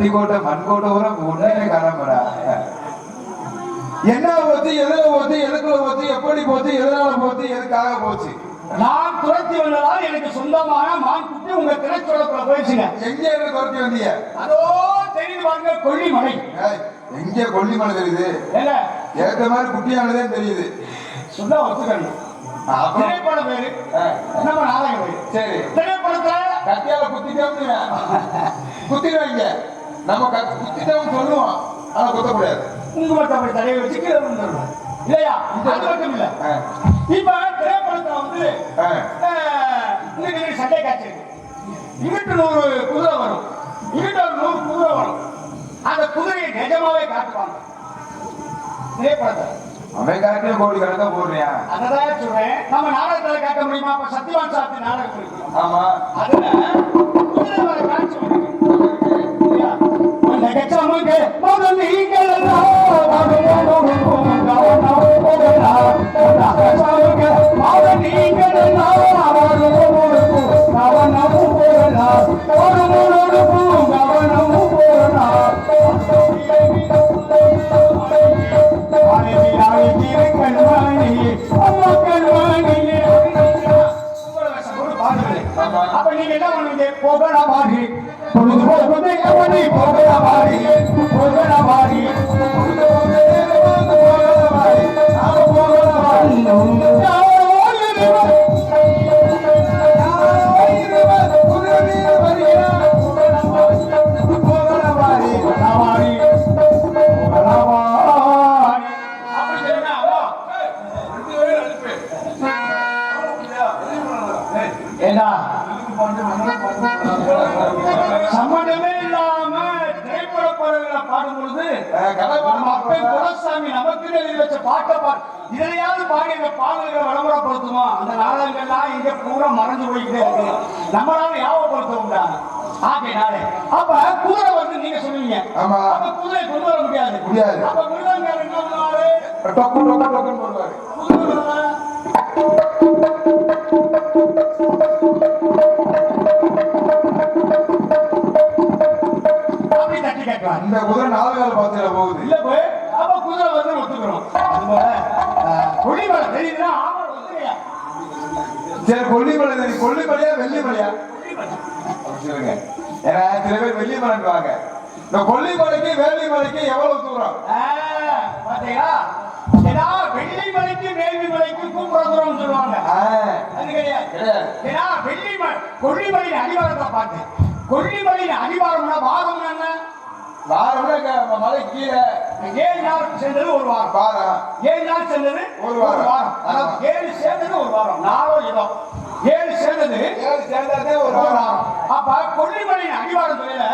S5: பட்டி கோட்டை மண் கோட்டை கூட ஒண்ணுமே காணாமடா. என்ன போச்சு, எதுல போச்சு, எதுக்குள்ள போச்சு, எப்படி போச்சு, எதனால போச்சு, எதுக்காக போச்சு?
S3: நான் துரத்தி வந்ததால் எனக்கு சொந்தமான மான் குட்டி உங்க திரைச்சோளத்துல போயிடுச்சுங்க.
S5: எங்க இருந்து துரத்தி வந்தீங்க?
S3: அதோ தெரியுது பாருங்க, கொல்லிமலை.
S5: ஏய், எங்க கொல்லிமலை தெரியுது?
S3: ஏங்க
S5: ஏத்த மாதிரி குட்டியானதே தெரியுது.
S3: சொன்னா ஒத்துக்கணும்.
S5: அப்புறம்
S3: திரைப்பட பேரு நம்ம நாடக பேரு.
S5: சரி,
S3: திரைப்படத்துல
S5: கத்தியால குத்திடுவாங்க. நம்ம குத்திட்டோம் சொல்லுவோம், ஆனா குத்தக்கூடாது.
S3: குங்குமத்தை அப்படி தலையை வச்சு கீழே விழுந்துடணும் இல்லையா? அது மட்டும் இல்ல, இப்ப திரைப்படத்துல வந்து இன்னைக்கு சண்டை காட்சி இருக்கு. இங்கிட்டு 100 குதிரை வரும், இங்கிட்ட ஒரு 100 குதிரை வரும். அந்த குதிரையை நிஜமாவே காட்டுவாங்க திரைப்படத்தை.
S5: அவன் காட்டிலே கோடி கணக்கா போடுறியா?
S3: அதான் சொல்றேன், நம்ம நாடகத்துல காட்ட முடியுமா? இப்ப சத்யவான் சாத்தி நாடகம் இருக்கு.
S5: ஆமா,
S3: அதுல குதிரை வர காட்சி இருக்கு. அந்த கச்சமுக்கு முதல் நீங்கள் அப்ப நீங்க என்ன பண்ணுவீங்க? போகலாம் பாடி பொழுது போகுது எப்படி போகலாம் பாடி போகலாம் பாடி சம்பந்தமே இல்லாம திரைப்பட பாடல்களை பாடும் பொழுது குலசாமி நமக்கு எழுதி வச்ச பாட்டை இதையாவது பாடி இந்த பாடல்களை விளம்பரப்படுத்துமா? அந்த நாடகங்கள்லாம் இங்க பூரா மறைஞ்சு போய்கிட்டே இருக்கு. நம்மளால ஞாபகப்படுத்த ஆகையினாலே அப்ப குதிரை வந்து நீங்க சொல்லுவீங்க. அப்ப குதிரை கொண்டு வர முடியாது. அப்ப குதிரைங்காரர் என்ன பண்ணுவாரு?
S5: டொக்கு டொக்கு டொக்குன்னு போடுவாரு.
S3: இந்த
S5: குதிரை 4 கால் பாத்திர போகுது
S3: இல்ல போய் அப்ப குதிரை வந்து ஒத்துக்கிறோம். கொல்லிமலை தெரியுதுன்னா ஆமா ஒத்துக்கையா?
S5: சரி, கொல்லிமலை தெரியும். கொல்லிமலையா வெள்ளிமலையா? சொல்லுங்க. ஏன்னா சில பேர் வெள்ளிமலைவாங்க. இந்த கொல்லிமலைக்கு வேலிமலைக்கு எவ்வளவு தூரம்?
S3: பாத்தீங்களா? ஏன்னா வெள்ளிமலைக்கு வேலிமலைக்கு கூப்பிட தூரம் சொல்லுவாங்க. அது கிடையாது. ஏன்னா வெள்ளிமலை கொல்லிமலையின் அடிவாரத்தை பார்த்தேன். கொல்லிமலையின் அடிவாரம்னா வாரம் என்ன?
S5: வாரம்னா மலை கீழே
S3: 7 நாள் சேர்ந்தது ஒரு வாரம்.
S5: வாரம்
S3: 7 நாள் சேர்ந்தது
S5: ஒரு வாரம்.
S3: அதாவது 7 சேர்ந்தது ஒரு வாரம். 4 ஏதோ 7 சேர்ந்ததே ஒரு வாரம். அப்ப கொல்லிமலையின் அடிவாரம் தொழில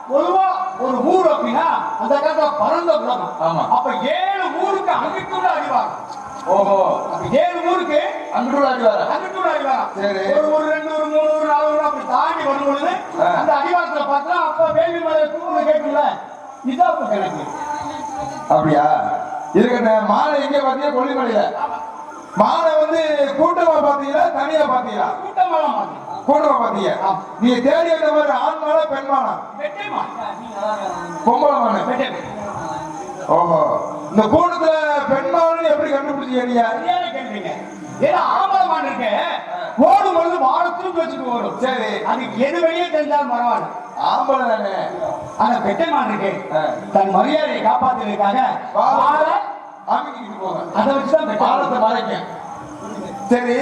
S3: பொதுவா ஒரு ஊர் அப்படின்னா அந்த காலத்துல பரந்த உலகம். அப்ப 7 ஊருக்கு அங்கிட்டுள்ள அடிவாரம்.
S5: ஓஹோ,
S3: 7 ஊருக்கு
S5: அங்கிட்டுள்ள
S3: அடிவாரம். சரி, ஒரு 2 ஒரு 3 ஒரு 4 அப்படி தாண்டி வரும் பொழுது அந்த அடிவாரத்துல பார்த்தா அப்ப வேலிமலை தூக்குல கேட்கல. இதான் கணக்கு.
S5: அப்படியா? இருக்கட்டும். மாலை எங்க பாத்தீங்க? கொல்லிமலையில. மாலை வந்து கூட்டமா பாத்தீங்களா தனியா பாத்தீங்களா? கூட்டமா பாத்தீங்க. நீங்க தேடி வந்த மாதிரி ஆண் மாலை பெண் மாலை? பொம்பளை மாலை. ஓஹோ, இந்த கூட்டத்துல பெண் மாலை எப்படி கண்டுபிடிச்சீங்க?
S3: ஏன்னா ஆம்பளை மான் இருக்கு, ஓடும் பொழுது வாழை தூக்கி வச்சுட்டு ஓடும். சரி, அதுக்கு எது வெளியே தெரிஞ்சாலும் பரவாயில்ல,
S5: ஆம்பளை தானே.
S3: ஆனா பெட்டை மான் இருக்கு, தன் மரியாதையை காப்பாத்துறதுக்காக வாழை
S5: அமைக்கிட்டு போங்க.
S3: அதை வச்சுதான்
S5: பாலத்தை மறைக்க. சரி,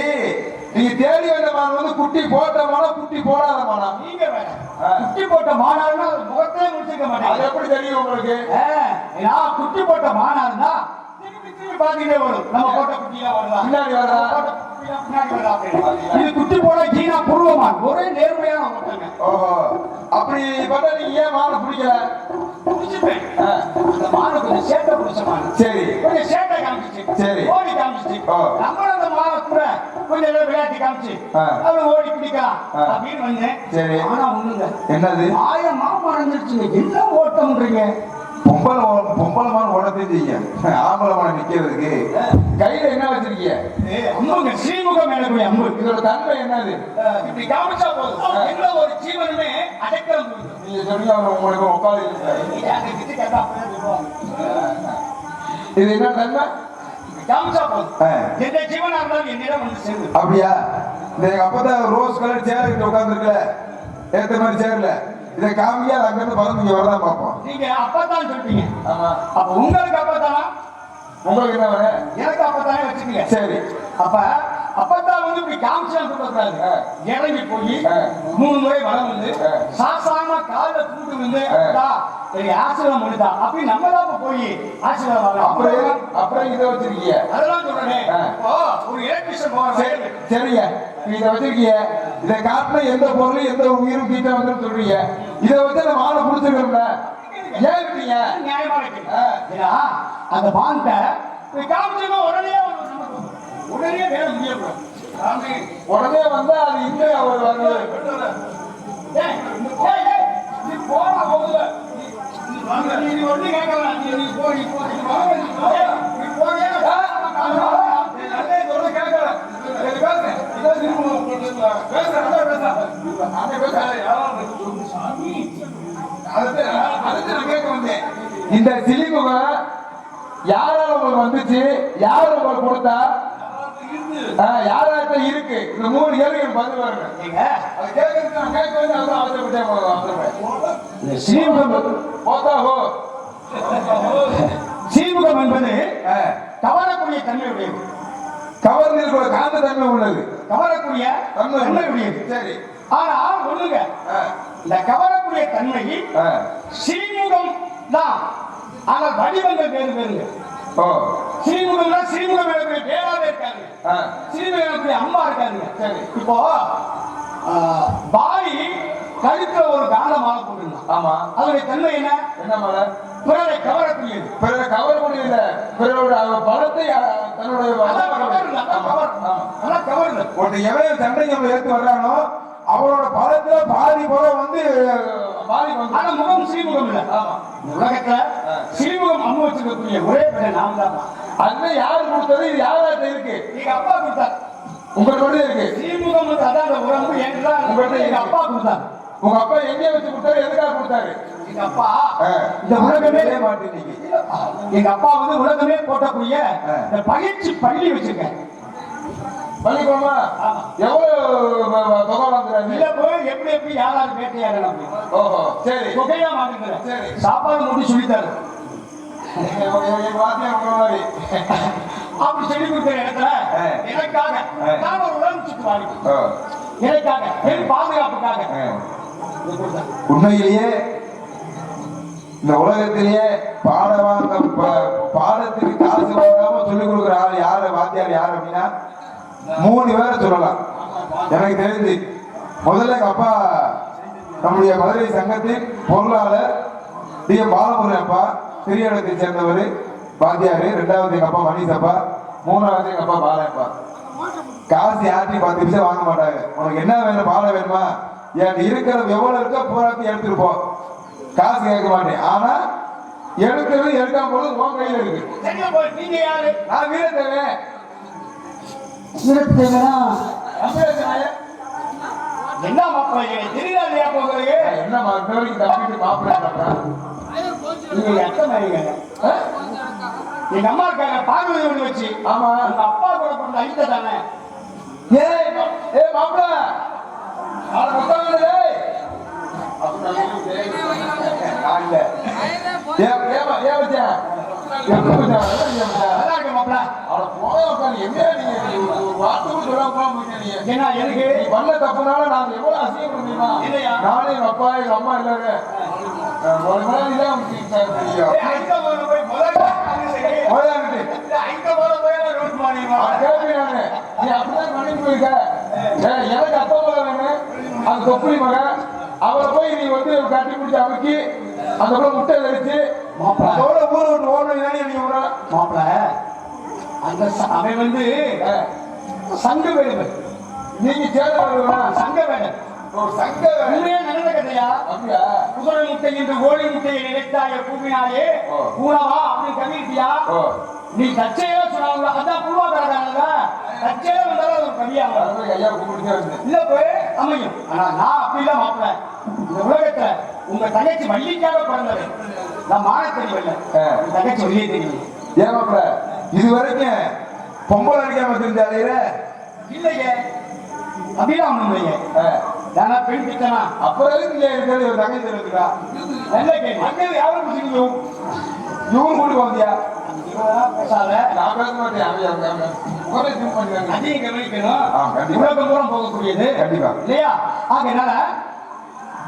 S5: நீங்க தேடி வந்த மான் வந்து குட்டி போட்ட மானா குட்டி போடாத மானா?
S3: நீங்க வேற குட்டி போட்ட மானாருன்னா முகத்தையே முடிச்சிருக்க மாட்டேன்.
S5: அது எப்படி தெரியும் உங்களுக்கு?
S3: குட்டி போட்ட மானா இருந்தா பாத்தீங்களே வரும். நம்ம போட்ட குட்டியா வருதா,
S5: பின்னாடி வருதா,
S3: பின்னாடி வருதா? இது குட்டி போட சீனா புருவமான் ஒரே நேர்மையான மாட்டாங்க.
S5: ஓஹோ, அப்படி பார்த்தா நீங்க ஏன் மானை பிடிக்கல?
S3: பிடிச்சிருப்பேன். அந்த மானை கொஞ்சம் சேட்டை பிடிச்ச மான்.
S5: சரி,
S3: கொஞ்சம் சேட்டை காமிச்சிச்சு.
S5: சரி,
S3: ஓடி காமிச்சிச்சு. நம்மளும் அந்த மானை கூட கொஞ்சம் விளையாட்டி காமிச்சு அவன் ஓடி பிடிக்கலாம் அப்படின்னு வந்தேன்.
S5: சரி,
S3: ஆனா ஒண்ணுங்க,
S5: என்னது?
S3: மாயமா மறந்துடுச்சுங்க. என்ன ஓட்டம்ன்றீங்க?
S5: பொம்பளமான ஓடத்தையும் செய்ய ஆம்பளை மான நிக்கிறதுக்கு கையில என்ன வச்சிருக்கீங்க?
S3: அம்புங்க, ஸ்ரீமுகம் எனக்குரிய அம்பு.
S5: இதோட தன்மை என்னது?
S3: இப்படி காமிச்சா போதும், எந்த ஒரு ஜீவனுமே அடைக்கலம் கொடுக்கும்.
S5: நீங்க சொன்னீங்க உங்களுக்கு உட்காந்து இது என்ன தன்மை?
S3: காமிச்சா போதும், எந்த ஜீவனா இருந்தாலும் என்னிடம் வந்து சேர்ந்து.
S5: அப்படியா? இந்த எங்க அப்பதான் ரோஸ் கலர் சேர் கிட்ட உட்காந்துருக்கல, ஏத்த மாதிரி சேர்ல இதை காமியா அங்க இருந்து பறந்து இங்க வரதான் பார்ப்போம்.
S3: நீங்க அப்பதான் சொல்றீங்க.
S5: ஆமா.
S3: அப்ப உங்களுக்கு அப்பதானா?
S5: உங்களுக்கு என்ன வர?
S3: எனக்கு அப்பதானே வச்சுக்கீங்க.
S5: சரி.
S3: அப்ப அப்பதான் வந்து இப்படி காமிச்சா கொடுக்கக்கூடாது. இறங்கி போய் 3 முறை வளம் வந்து சாசாம கால கூட்டு வந்து ஆசீர்வாதம் பண்ணிட்டா அப்படி நம்ம தான் போய் ஆசீர்வாதம்
S5: அப்புறம் இதை வச்சிருக்கீங்க.
S3: அதெல்லாம் சொல்றேன். ஒரு எலக்ட்ரிஷியன் போறேன்.
S5: சரிங்க, இதை வச்சிருக்கீங்க. இதை காட்டின எந்த பொருளும் எந்த உயிரும் கீட்ட வந்து சொல்றீங்க. இதை வச்சு நம்ம ஆளை புடிச்சிருக்கோம்ல, ஏன் இருக்கீங்க?
S3: நியாயமா இருக்கு. ஏன்னா அந்த பாந்த காமிச்சா உடனே வேலை முடியக்கூடாது.
S5: உடனே வந்தா அது இன்னும் அவர் வந்து
S3: நீ போன போகுது, நீ ஒண்ணு கேட்கலாம். நீ போய்
S5: இந்த சிலிமுகம் யாரால உங்களுக்கு வந்துச்சு, யார் உங்களுக்கு கொடுத்தா, யாராட்ட இருக்கு? இந்த 3 கேள்வி பதில் வருங்க. அது கேட்கறதுக்கு நான் கேட்க வேண்டிய அவசரப்பட்டேன்.
S3: சீமுகம் என்பது கவரக்கூடிய தன்மை உடையது.
S5: கவர்ந்திருக்கிற காந்த தன்மை உள்ளது,
S3: கவரக்கூடிய தன்மை உடையது.
S5: சரி.
S3: ஆனா ஒண்ணுங்க, இந்த கவரக்கூடிய தன்மை ஸ்ரீமுகம் தான். ஆனா வடிவங்கள் வேறு வேறுங்க. ஸ்ரீமுகம்னா ஸ்ரீமுகம் எனக்குரிய பேராவே இருக்காங்க, ஸ்ரீமுகம் எனக்குரிய அம்மா இருக்காங்க. சரி. இப்போ பாரி கழுத்துல ஒரு காந்த மாலை போட்டுருந்தான்.
S5: ஆமா.
S3: அதனுடைய தன்மை என்ன?
S5: என்ன மாலை?
S3: பிறரை கவரக்கூடியது.
S5: பிறரை கவரக்கூடியது, பிறரோட பலத்தை தன்னுடைய எவன் சண்டைக்கு நம்ம எடுத்து வர்றானோ அவரோட பலத்துல பாதி போல வந்து
S3: ஆனா முகம் ஸ்ரீமுகம் இல்ல.
S5: ஆமா.
S3: உலகத்துல ஸ்ரீமுகம் அம்மு வச்சிருக்கக்கூடிய ஒரே பேரை நாம் தான்.
S5: அது யாரு கொடுத்தது? இது யாராட்ட இருக்கு?
S3: எங்க அப்பா கொடுத்தார்.
S5: உங்கள்கிட்ட இருக்கு
S3: ஸ்ரீமுகம் அதான் அந்த உடம்பு எங்கதான் உங்கள்கிட்ட எங்க அப்பா கொடுத்தார்.
S5: உங்க அப்பா எங்கே வச்சு கொடுத்தாரு? எதுக்காக கொடுத்தாரு?
S3: எங்க அப்பா
S5: இந்த உலகமே மாட்டேன்.
S3: எங்க அப்பா வந்து உலகமே போட்டக்கூடிய இந்த பயிற்சி பள்ளி வச்சிருக்கேன்.
S5: பள்ளிக்கூடமா? எவ்வளவு தொகை வாங்குறாரு?
S3: இல்ல போய் எப்படி எப்படி யாராவது வேட்டையாடு.
S5: ஓஹோ, சரி.
S3: தொகையா வாங்குறேன்.
S5: சரி.
S3: சாப்பாடு மூடி சொல்லித்தாரு. அப்படி சொல்லி கொடுக்கிற இடத்துல எனக்காக நான் ஒரு உடம்பு சுட்டு வாங்கி எனக்காக என் பாதுகாப்புக்காக
S5: உண்மையிலேயே இந்த உலகத்திலேயே பாடத்துக்கு காசு வாங்காம சொல்லிக் கொடுக்குற ஆள் யாரு, வாத்தியார் யாரு அப்படின்னா 3 பேரை சொல்லலாம் எனக்கு தெரிஞ்சு. முதல்ல எங்க அப்பா நம்முடைய மதுரை சங்கத்தின் பொருளாளர் டி எம் பாலமுருகன் அப்பா, பெரிய இடத்தை சேர்ந்தவர் வாத்தியாரு. 2வது எங்க அப்பா மணிஷ் அப்பா, 3வது எங்க அப்பா பாலப்பா. காசு யார்ட்டையும் 10 பைசா வாங்க மாட்டாங்க. உனக்கு என்ன வேணும், பாலை வேணுமா, எனக்கு இருக்கிற எவ்வளவு இருக்கோ பூராத்தையும் எடுத்துட்டு போ, காசு கேட்க மாட்டேன். ஆனா எடுக்கிறது எடுக்காம போது உன் கையில இருக்கு.
S3: நீங்க யாரு?
S5: நான் வீரத்தேவன்.
S3: என்ன மாப்பிள்ளை தெரியாதையா போகிறீங்க?
S5: என்ன தம்பிட்டு மாப்பிள்ளை
S3: நீங்க எத்தனை மாதிரிங்க? எங்க அம்மா இருக்காங்க பார்வதி ஒண்ணு வச்சு. ஆமா. உங்க அப்பா கூட பண்ண ஐத்த தானே.
S5: ஏ மாப்பிள்ள
S3: எனக்கு
S5: பண்ண தப்புனால நாங்க எவ்வளவு அசிங்கப்படுமா? நானே எங்க அப்பா எங்க அம்மா எல்லாரும் எனக்கு அப்பா வேணும். அந்த தொப்புளி மகன் அவரை போய் நீ வந்து கட்டி பிடிச்சி அமுக்கி அந்த முட்டை வச்சு ஊரை விட்டு ஓடணும்.
S3: மாப்பிள்ள அந்த அவன் வந்து சங்க வேடுவன்.
S5: நீங்க சேர
S3: சங்க வேடன்
S5: ஒரு சங்க
S3: உண்மையா நடந்த கதையா?
S5: அப்படியா?
S3: குதிரை முட்டை என்று கோழி முட்டையை நினைத்தாய பூமியாலே
S5: ஓ.
S3: கூடவா அப்படின்னு கவிழ்த்தியா?
S5: ஓ,
S3: நீ தச்சையில சொன்னாங்க அதான் பூர்வாதாரங்க தச்சையில வந்தாலும் அது ஒரு கவியா
S5: அது ஐயா கூப்பிட்டு வந்து
S3: இல்ல போய் அமையும். ஆனா நான் அப்படிலாம் மாப்பிள்ள இந்த உலகத்துல உங்க தங்கச்சி வள்ளிக்காக பிறந்தது. நான் மான தெரியல உங்க தங்கச்சி வள்ளியே தெரியும்.
S5: ஏமாப்ல இது வரைக்கும் பொம்பளை அடிக்காம தெரிஞ்சாலே
S3: இல்லையே அப்படிலாம் ஒண்ணும் இல்லையே. ஏன்னா பெண் பித்தனா
S5: அப்புறம் எதுக்கு இருக்கிறது ஒரு தங்கச்சி இருக்குதா?
S3: நல்ல கேள்வி.
S5: அங்கே யாரும் பிடிச்சிருக்கீங்க? இவங்க கூட்டு வந்தியா?
S3: இவங்கெல்லாம் பேசாத.
S5: நான் பேச மாட்டேன். அவங்க ஒரே ஜூம் பண்ணிடுறாங்க.
S3: அதையும் கவனிக்கணும்.
S5: கண்டிப்பா.
S3: உலகம் தூரம் போகக்கூடியது
S5: கண்டிப்பா.
S3: இல்லையா? ஆகையினால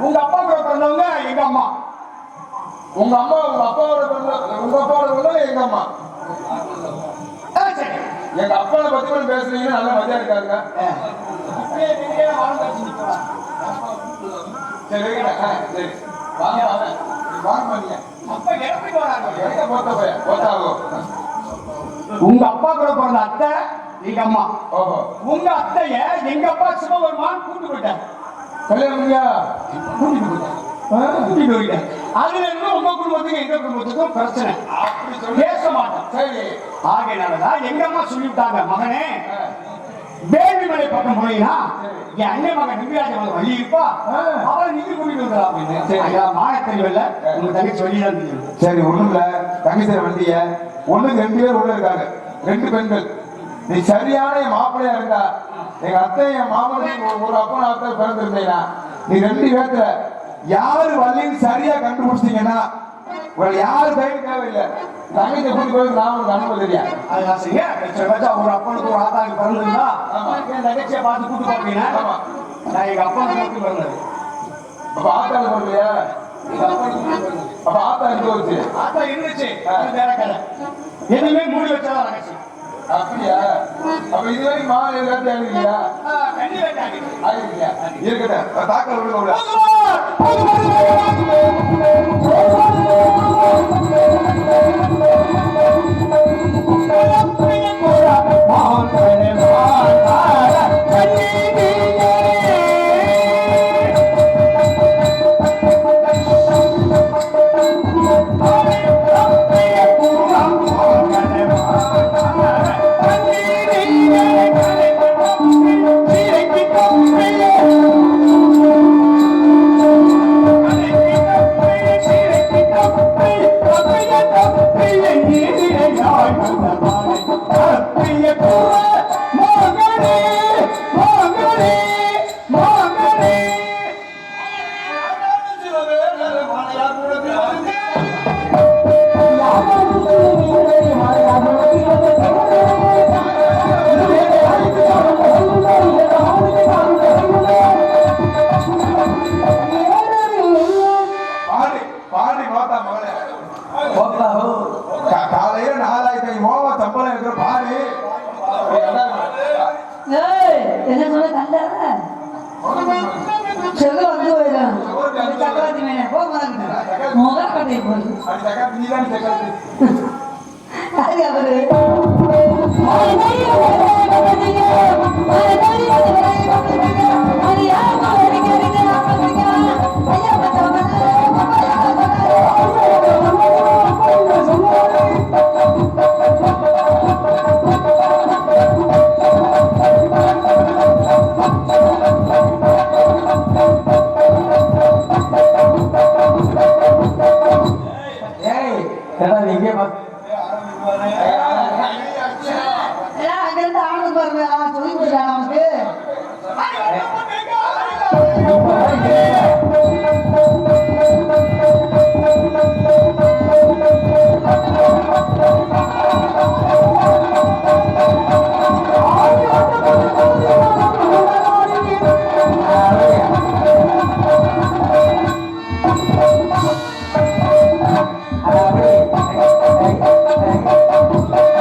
S3: உங்க அப்பா கூட பிறந்தவங்க எங்க அம்மா.
S5: உங்க அம்மா உங்க அப்பாவோட பிறந்த உங்க அப்பாவோட பிறந்தவங்க எங்க அம்மா.
S3: சரி.
S5: எங்க அப்பாவை பத்தி கூட பேசுறீங்கன்னா நல்ல மஜா இருக்காருங்க.
S3: அப்படியே நீங்களே வாழ்ந்து வச்சுக்கலாம்.
S5: சரி வைக்கிறேன். சரி வாங்க வாங்க வாங்க பண்ணீங்க.
S3: அப்ப எப்படி வராங்க?
S5: எங்க போத்த போய் போத்தாகும்.
S3: உங்க அப்பா கூட பிறந்த அத்தை எங்க அம்மா.
S5: ஓஹோ,
S3: உங்க அத்தைய எங்க அப்பா சிவபெருமான் கூட்டு போயிட்டார்.
S5: கல்யாணம் பண்ணியா?
S3: கூட்டிட்டு போயிட்டார். கூட்டிட்டு போயிட்டார். அதுல இருந்து உங்க குடும்பத்துக்கும் எங்க குடும்பத்துக்கும் பிரச்சனை.
S5: அப்படி சொல்லி
S3: பேச மாட்டோம்.
S5: சரி.
S3: ஆகையினாலதான் எங்க அம்மா சொல்லிவிட்டாங்க, மகனே வேள்விமலை பக்கம் போனீங்கன்னா என் அண்ணன் மகன் நிம்மராஜ மகன் வள்ளி இருப்பா, அவளை நீங்க கூட்டிட்டு வந்துடலாம் அப்படின்னு. மான தெரியல உங்க தங்கச்சி வழிதான் தெரியும்.
S5: சரி ஒண்ணும் இல்ல. தங்கச்சி வண்டிய ஒண்ணுக்கு 2 பேர் உள்ள இருக்காங்க. 2 பெண்கள். நீ சரியான என் மாப்பிள்ளையா இருந்தா எங்க அத்தை என் மாமனுக்கு ஒரு அப்பன் அத்தை பிறந்திருந்தீங்கன்னா நீ 2 பேர்த்துல யாரு வள்ளின்னு சரியா கண்டுபிடிச்சிட்டீங்கன்னா உங்களை யாரு கைது தேவையில்லை. தங்கச்சி கூட்டி போய் நான் உங்களுக்கு அனுமதி தெரியும்.
S3: அது நான் செய்ய ஒரு அப்பனுக்கு ஒரு ஆத்தாவுக்கு பிறந்திருந்தா என் தங்கச்சியை பார்த்து கூட்டு போட்டீங்கன்னா
S5: ஆமா.
S3: நான் எங்க அப்பனுக்கு மட்டும் பிறந்தது.
S5: அப்ப ஆத்தால போறியா?
S3: எங்க அப்பனுக்கு மட்டும் பிறந்தது.
S5: அப்ப ஆத்தா எங்க வச்சு?
S3: ஆத்தா இருந்துச்சு, அது வேற கதை. எதுவுமே மூடி வச்சாதான் தங்கச்சி.
S5: அப்படியா? அப்ப இதுவரைக்கும் மாலை எல்லாத்தையும் ஆகிருக்கீங்களா?
S3: கண்ணி வைக்காங்க.
S5: ஆகிருக்கீங்க. இருக்கட்டும். தாக்கல் விடுங்க உள்ள. காலையில 4500 ரூபா சம்பளம் இருக்கிற பாரு.
S2: என்ன சொல்ல கண்டார செல்ல வந்து போயிடும். சக்கராத்தி மேலே போ முதல் கட்டை போய் அது அவரு
S4: நீங்க
S2: அங்கிருந்து ஆனந்த் பாருங்க சொல்லி கொடுத்தாங்க நமக்கு.
S4: அதாவது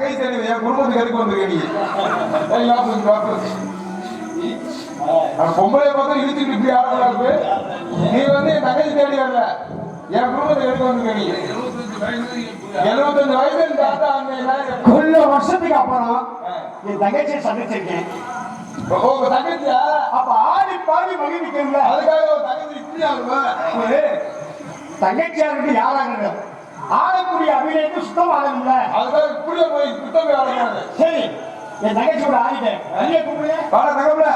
S5: தங்கச்சி தேடி என் குடும்பத்துக்கு எதுக்கு வந்திருக்க நீ? ஏய், வாபஸ். பொம்பளை பார்த்தா இழுத்துட்டு இப்படி ஆடக்கூடாது. நீ வந்து என் தங்கச்சி தேடி வரல, என் குடும்பத்துக்கு எதுக்கு வந்திருக்க நீ? 75 வயசு தாத்தா
S3: கொள்ள வருஷத்துக்கு அப்புறம் என் தங்கச்சியை சந்திச்சிருக்கேன்.
S5: உங்க தங்கச்சியா?
S3: அப்ப ஆடி பாடி மகிழ்ச்சிக்கல.
S5: அதுக்காக ஒரு தங்கச்சி இப்படி ஆகுமா?
S3: தங்கச்சியாருக்கு யாராங்க ஆடக்கூடிய அபிநயத்து சுத்தமாகல.
S5: அதுக்காக இப்படியே போய் குத்தம் ஆடுறாங்க.
S3: சரி, என் தங்கச்சியோட ஆடிட்டேன். வெளியே கூப்பிடுங்க.
S5: வாடா தகவல.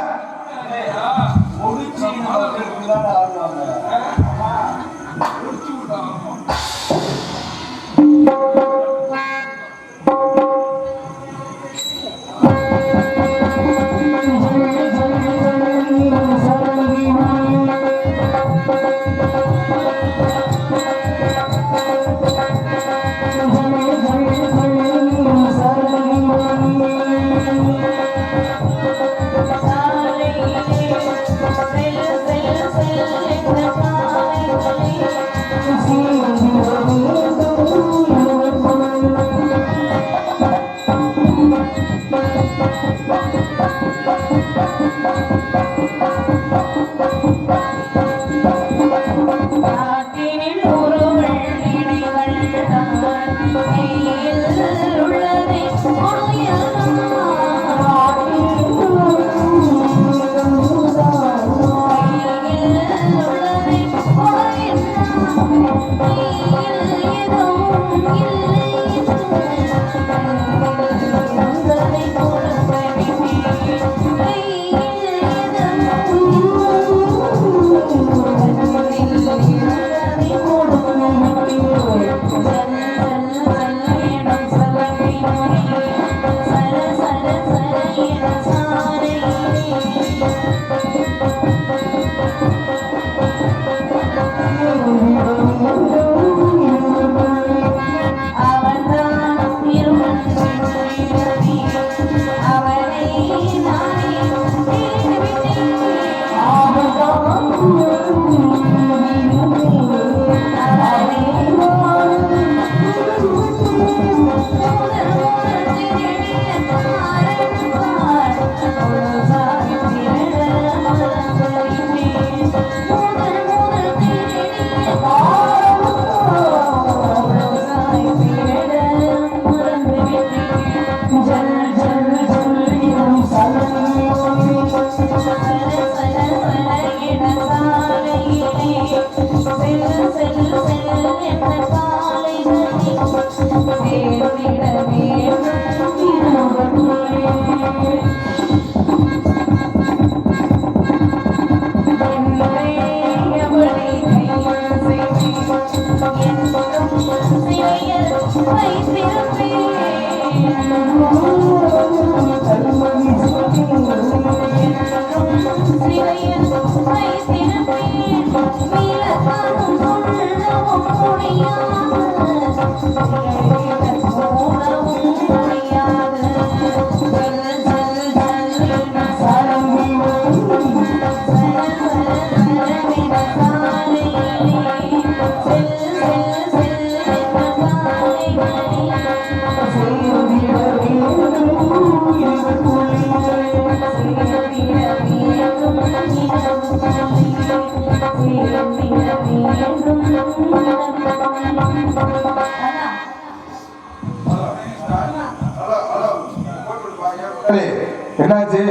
S5: என்னாச்சு?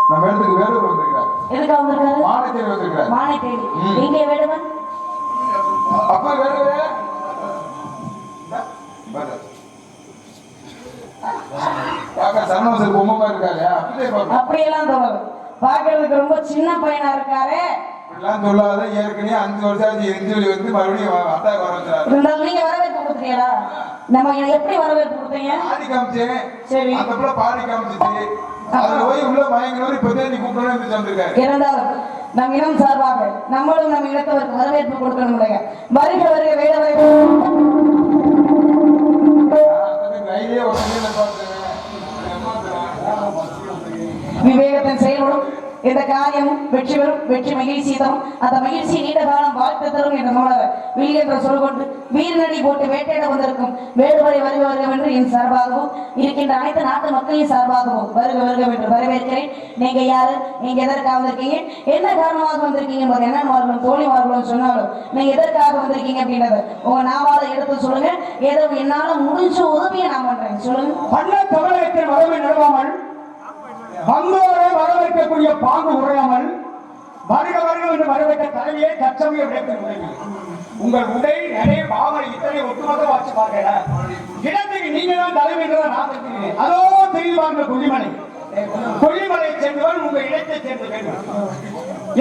S5: நம்ம இடத்துக்கு வேலூர் வந்திருக்காரு.
S2: எதுக்கு வந்திருக்காரு?
S5: மானை தேடி வந்திருக்காரு.
S2: மானை தேடி. எங்கே வேடுவன்?
S5: அப்ப வேலுவே சரணவசர் பொம்மை இருக்காரு.
S2: அப்படியெல்லாம் தோணுது. பாக்குறதுக்கு ரொம்ப சின்ன பையனா இருக்காரு.
S5: இப்படிலாம் சொல்லாத. ஏற்கனவே 5 வருஷம் ஆச்சு எரிஞ்சொலி வந்து மறுபடியும் அத்தாக்கு வர வச்சாரு.
S2: இருந்தாலும் நீங்க வரவேற்பு கொடுத்தீங்களா? நம்ம எப்படி வரவேற்பு கொடுத்தீங்க?
S5: பாடி காமிச்சேன்.
S2: சரி.
S5: அந்த புள்ள பாடி காமிச்சிச்சு. அதுல போய் உள்ள பயங்கரம் இப்ப நீ கூப்பிடணும் என்று வந்திருக்காரு.
S2: இருந்தாலும் நம் இனம் சார்பாக நம்மளும் நம்ம இனத்தவருக்கு வரவேற்பு கொடுக்கணும். வருக வருக வேட வருக.
S5: கையிலே ஒரு
S2: விவேகத்தின் செயல்படும் இந்த காரியமும் வெற்றி பெறும், வெற்றி மகிழ்ச்சி தரும். அந்த மகிழ்ச்சி நீண்ட காலம் வாழ்த்து தரும் என்ற நூலர் வில் என்ற சொல் கொண்டு வீரநடி போட்டு வேட்டையிட வந்திருக்கும் வேடுவரை வருக வருகவென்று என் சார்பாகவும் இருக்கின்ற அனைத்து நாட்டு மக்களின் சார்பாகவும் வருக வருகவென்று வரவேற்கிறேன். நீங்க யாரு, நீங்க எதற்காக வந்திருக்கீங்க, என்ன காரணமாக வந்திருக்கீங்க என்பது என்ன தோழிமார்களும் சொன்னாலும் நீங்க எதற்காக வந்திருக்கீங்க அப்படின்றத உங்க நாவால எடுத்து சொல்லுங்க. ஏதோ என்னால முடிஞ்ச உதவியை நான் பண்றேன், சொல்லுங்க.
S3: பண்ண தமிழகத்தில் வரவை நிறுவாமல் வந்தோரை வரவேற்கக்கூடிய பாங்கு உரையாமல் வருக வருக என்று வரவேற்க தலைவியை தற்சமயம் உங்கள் உடை நடை பாவனை இத்தனை ஒட்டுமொத்த வாட்சி பார்க்கல இடத்துக்கு நீங்க தான் தலைமை என்றுதான் நான் தெரிவிக்கிறேன். அதோ தெரிவாங்க கொல்லிமலை சேர்ந்தவர் உங்க இடத்தை சேர்ந்த வேண்டும்.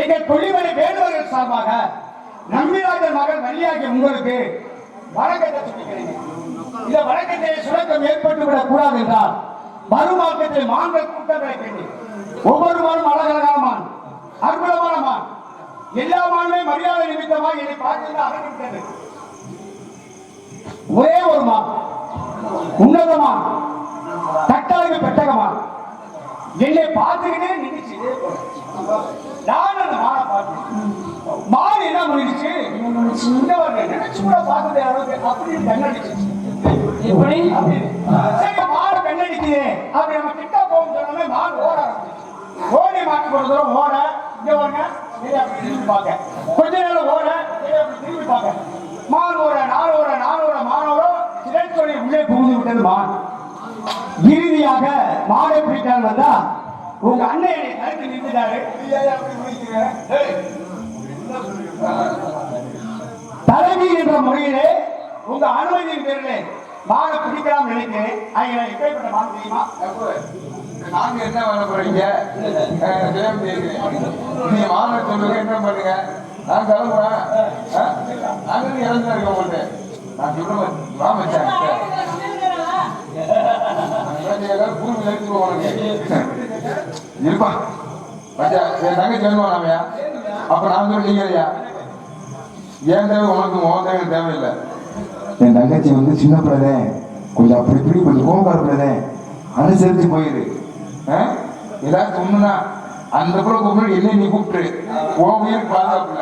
S3: எங்கள் கொல்லிமலை வேடுவர்கள் சார்பாக நம்பிராஜர் மகள் வழியாகிய உங்களுக்கு வழக்கத்தை சொல்லிக்கிறேன். இந்த வழக்கத்தை சுழக்கம் ஏற்பட்டு விடக் கூடாது என்றால் மறுமார்க்கத்தில் மான்கள் கூட்டங்களை கேட்டு ஒவ்வொரு மானும் அழகழகான மான், அற்புதமான மான், எல்லா மானுமே மரியாதை நிமித்தமாக என்னை பார்த்து அகற்றிவிட்டது. ஒரே ஒரு மான், உன்னதமான், தட்டாளி பெட்டகமான் என்னை பார்த்துக்கிட்டே நின்றுச்சு. நான் அந்த மானை பார்த்தேன். மான் என்ன பண்ணிடுச்சு, நினைச்சு கூட பார்த்தது அளவுக்கு அப்படின்னு கண்ணடிச்சு.
S1: எப்படி
S3: மாடு கண்ணடிக்குது அப்படி நம்ம கிட்ட போகும் சொன்னோமே மான் ஓட ஓடி மாட்டு போற தூரம் ஓட இங்க ஓடுங்க திரும்பி பார்க்க கொஞ்ச நேரம் ஓட திரும்பி பார்க்க மான் ஓட நாளோட மானோட சிறைச்சொலி உள்ளே புகுந்து விட்டது மான். இறுதியாக மாடை பிடிக்காமல் வந்தா உங்க அண்ணன் என்னை தடுத்து நிறுத்திட்டாரு. தலைவி என்ற முறையிலே உங்க அனுமதியின் பேரிலே மானை பிடிக்கலாம் நினைக்கிறேன். எப்படிப்பட்ட மான் தெரியுமா?
S5: நாங்க என்ன பண்ண போறீங்க? நீங்க மானை சொல்லுங்க, என்ன பண்ணுங்க, நான் கிளம்புறேன். நாங்க இறந்துதான் இருக்க மாட்டேன். நான் சொல்றேன் ராமச்சான் குருவி எடுத்து போவானுங்க இருப்பா பச்சா என் தங்கச்சி வேணுமானாமையா? அப்ப நான் சொல்லிங்கய்யா ஏன் தேவை உனக்கு உன் தேவை தேவையில்லை. என் தங்கச்சி வந்து சின்ன பிள்ளை, கொஞ்சம் அப்படி இப்படி கொஞ்சம் கோபக்கார பிள்ளை, அனுசரிச்சு போயிரு. ஏதாச்சும் ஒண்ணுனா அந்த பிள்ளை கூப்பிட்டு என்ன நீ கூப்பிட்டு உன் உயிருக்கு பாதுகாப்பு.